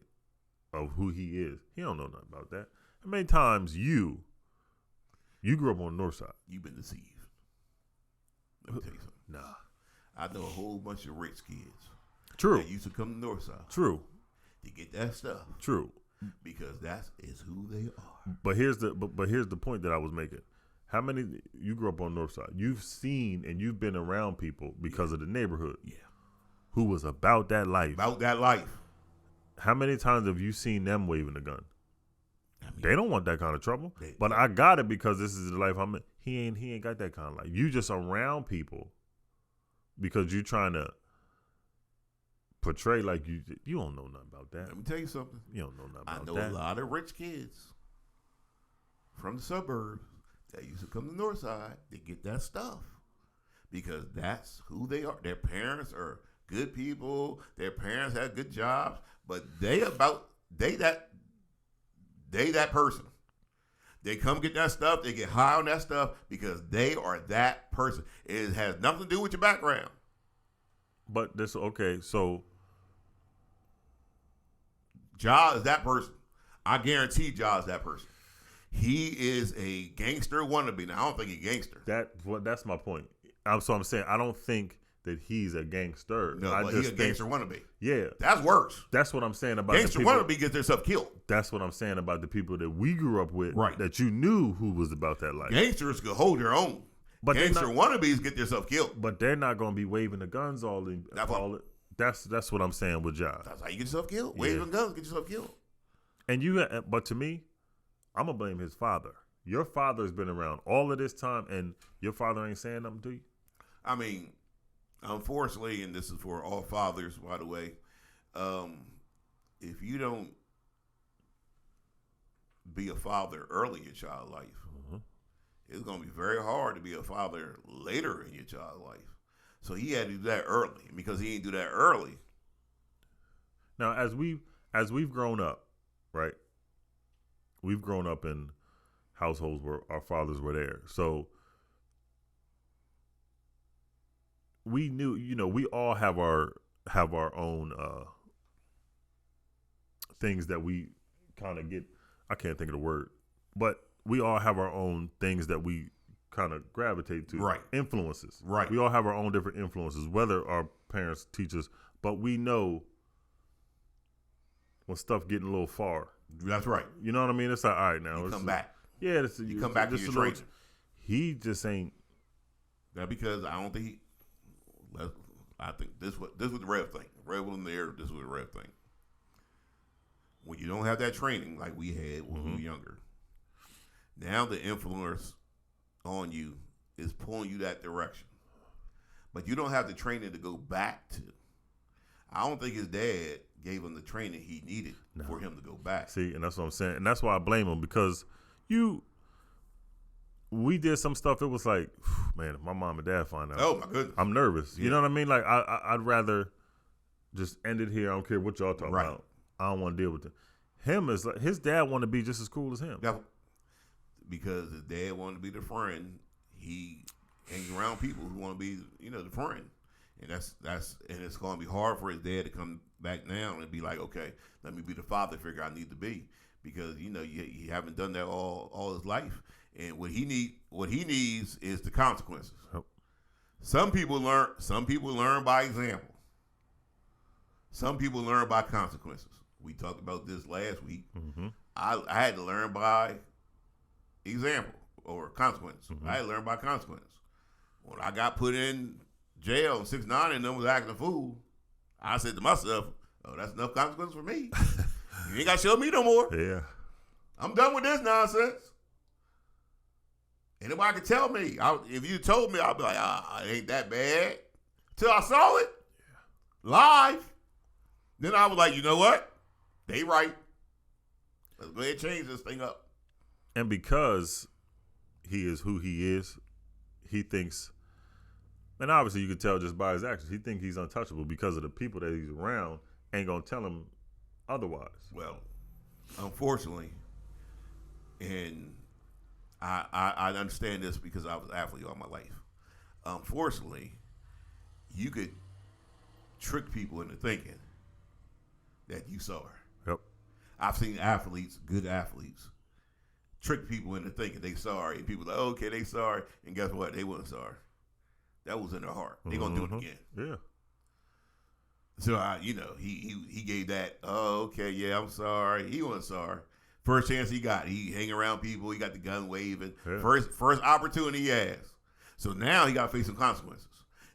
of who he is. He don't know nothing about that. How many times you grew up on the north side? You've been deceived. Let me tell you something. Nah. I know a whole bunch of rich kids True. that used to come to the north side True. to get that stuff True. because that is who they are. But here's the point that I was making. How many you grew up on the north side? You've seen and you've been around people because of the neighborhood. Yeah. Who was about that life. About that life. How many times have you seen them waving a gun? I mean, They don't want that kind of trouble. But I got it because this is the life I'm in. He ain't got that kind of life. You just around people because you trying to portray like you don't know nothing about that. let me tell you something. You don't know nothing I about know that. a lot of rich kids from the suburbs that used to come to the north side to get that stuff because that's who they are. Their parents are good people. Their parents had good jobs, but they that person. They come get that stuff. They get high on that stuff because they are that person. It has nothing to do with your background. But this okay, so Ja is that person. I guarantee Ja is that person. He is a gangster wannabe. Now I don't think he's a gangster. that's my point. I'm saying I don't think that he's a gangster. No, I but just he's a gangster wannabe. Yeah. That's worse. That's what I'm saying about Gangster the people. wannabe gets themselves killed. That's what I'm saying about the people that we grew up with. Right. That you knew who was about that life. Gangsters could hold their own. But they're gangster not- wannabes get themselves killed. But they're not going to be waving the guns all in. That's what I'm saying with Ja. That's how you get yourself killed. Yeah. Waving guns get yourself killed. And but to me, I'm gonna blame his father. Your father's been around all of this time, and your father ain't saying nothing to you. I mean, unfortunately, and this is for all fathers, by the way, if you don't be a father early in your child's life, it's going to be very hard to be a father later in your child's life. So he had to do that early. And because he didn't do that early. Now, as we've grown up, right? We've grown up in households where our fathers were there. So we knew, we all have our own things that we kind of get. I can't think of the word, but we all have our own things that we kind of gravitate to. Right. Influences. Right. We all have our own different influences, whether our parents teach us, but we know when stuff getting a little far. That's right. You know what I mean? It's like, all right, now. You come back. Yeah. You come back to your training. He just ain't. Now, because I don't think I think this was the Rev thing. Rev was in the air. This was the Rev thing. When you don't have that training like we had when we were younger, now the influence on you is pulling you that direction. But you don't have the training to go back to. I don't think his dad gave him the training he needed for him to go back. See, and that's what I'm saying. And that's why I blame him, because we did some stuff. It was like, man, if my mom and dad find out, Oh, my goodness. I'm nervous. Yeah. You know what I mean? Like, I'd rather just end it here. I don't care what y'all talking Right. about. I don't want to deal with it. His dad want to be just as cool as him. Yeah, because his dad wanted to be the friend. He hangs around people who want to be, the friend. And and it's going to be hard for his dad to come back now and be like, okay, let me be the father figure I need to be, because you haven't done that all his life. And what he needs is the consequences. Yep. Some people learn by example. Some people learn by consequences. We talked about this last week. Mm-hmm. I had to learn by example or consequence. Mm-hmm. I had to learn by consequence. When I got put in jail and 6ix9ine and them was acting a fool, I said to myself, oh, that's enough consequence for me. You ain't got to show me no more. Yeah. I'm done with this nonsense. Anybody can tell me. If you told me, I'd be like, it ain't that bad. Till I saw it live. Then I was like, you know what? They right. Let's go ahead and change this thing up. And because he is who he is, he thinks, and obviously you can tell just by his actions, he thinks he's untouchable because of the people that he's around ain't going to tell him otherwise. Well, unfortunately, and I understand this because I was an athlete all my life. Unfortunately, you could trick people into thinking that you sorry. Yep. I've seen good athletes, trick people into thinking they sorry. And people are like, okay, they sorry. And guess what? They wasn't sorry. That was in their heart. They going to do it again. Yeah. So, he gave that, oh, okay, yeah, I'm sorry. He wasn't sorry. First chance he got. He hang around people. He got the gun waving. Yeah. First opportunity he has. So now he got to face some consequences.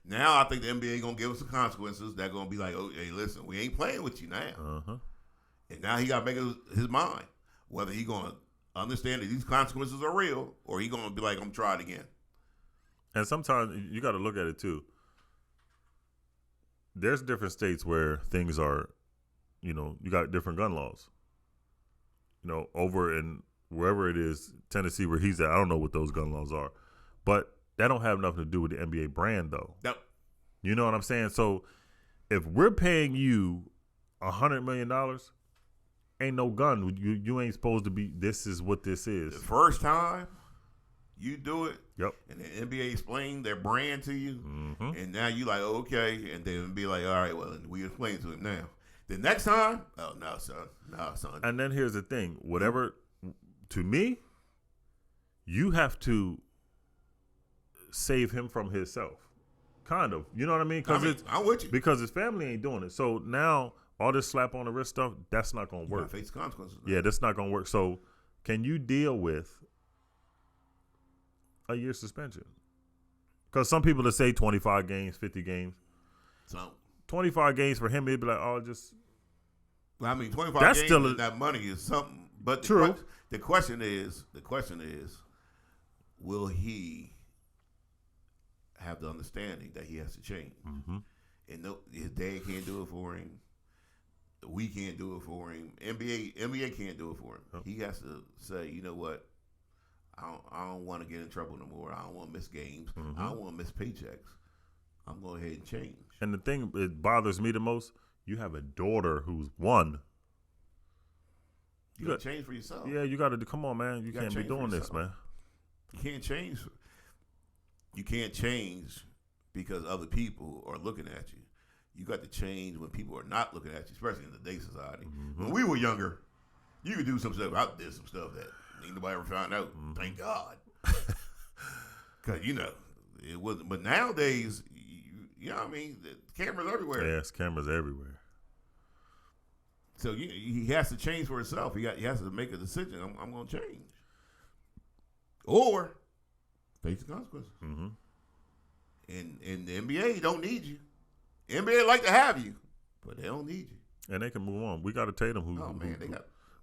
Now I think the NBA going to give us some consequences that going to be like, oh, hey, listen, we ain't playing with you now. Uh-huh. And now he got to make his mind whether he going to understand that these consequences are real or he going to be like, I'm trying again. And sometimes you got to look at it too. There's different states where things are, you got different gun laws. Over in wherever it is, Tennessee where he's at, I don't know what those gun laws are. But that don't have nothing to do with the NBA brand though. Nope. You know what I'm saying? So if we're paying you $100 million, ain't no gun. You ain't supposed to be, this is what this is. The first time you do it, Yep. and the NBA explain their brand to you, Mm-hmm. and now you like, oh, okay, and then be like, all right, well, we explain to him now. The next time, oh, no, son. And then here's the thing. Whatever, to me, you have to save him from himself. Kind of. You know what I mean? I'm with you. Because his family ain't doing it. So now all this slap on the wrist stuff, that's not going to You work. gotta face consequences. Now. Yeah, that's not going to work. So can you deal with a year suspension? Because some people that say 25 games, 50 games. So 25 games for him, it'd be like, oh, just. I mean, 25 That's games still and that money is something. But True. The question is, will he have the understanding that he has to change? Mm-hmm. And his dad can't do it for him. We can't do it for him. NBA can't do it for him. Oh. He has to say, you know what? I don't want to get in trouble no more. I don't want to miss games. Mm-hmm. I don't want to miss paychecks. I'm going ahead and change. And the thing that bothers me the most, you have a daughter who's one. You got to change for yourself. Yeah, you got to come on, man. You gotta can't be change for doing this, yourself. man. You can't change. You can't change because other people are looking at you. You got to change when people are not looking at you, especially in today's society. Mm-hmm. When we were younger, you could do some stuff. I did some stuff that ain't nobody ever found out. Mm-hmm. Thank God. Because, it wasn't. But nowadays, you know what I mean? The cameras everywhere. Yes, cameras everywhere. So he has to change for himself. He has to make a decision. I'm going to change. Or face the consequences. Mm-hmm. And the NBA don't need you. NBA like to have you, but they don't need you. And they can move on. We got a Tatum who. Oh man,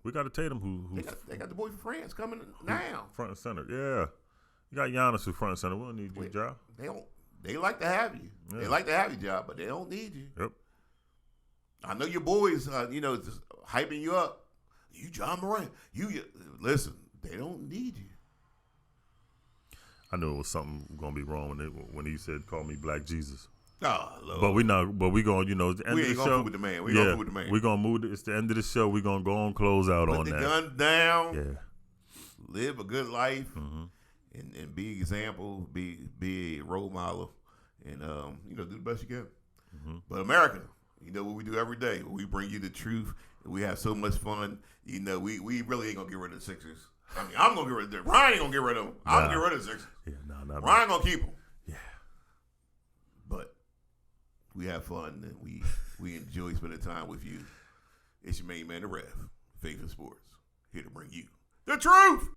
we got a Tatum who. They got the boy from France coming now. Front and center. Yeah. You got Giannis who front and center. We don't need you, job. They like to have you. Yeah. They like to have you, job, but they don't need you. Yep. I know your boys, just hyping you up. You John Morant. You listen. They don't need you. I knew it was something gonna be wrong when he said, "Call me Black Jesus." Oh, Lord. But we not. But we going. The end We of ain't the gonna show. fool with the man. We gonna fool with the man. We gonna move. It's the end of the show. We gonna go on close out Put on the that. gun down. Yeah. Live a good life, Mm-hmm. and be an example. Be a role model, and do the best you can. Mm-hmm. But America, you know what we do every day. We bring you the truth. We have so much fun. We really ain't gonna get rid of the Sixers. I mean, I'm gonna get rid of them. Ryan ain't gonna get rid of them. I'm gonna get rid of the Sixers. Yeah, not Ryan gonna keep them. Yeah. But we have fun and we enjoy spending time with you. It's your main man, the Rev, Faith in Sports, here to bring you the truth.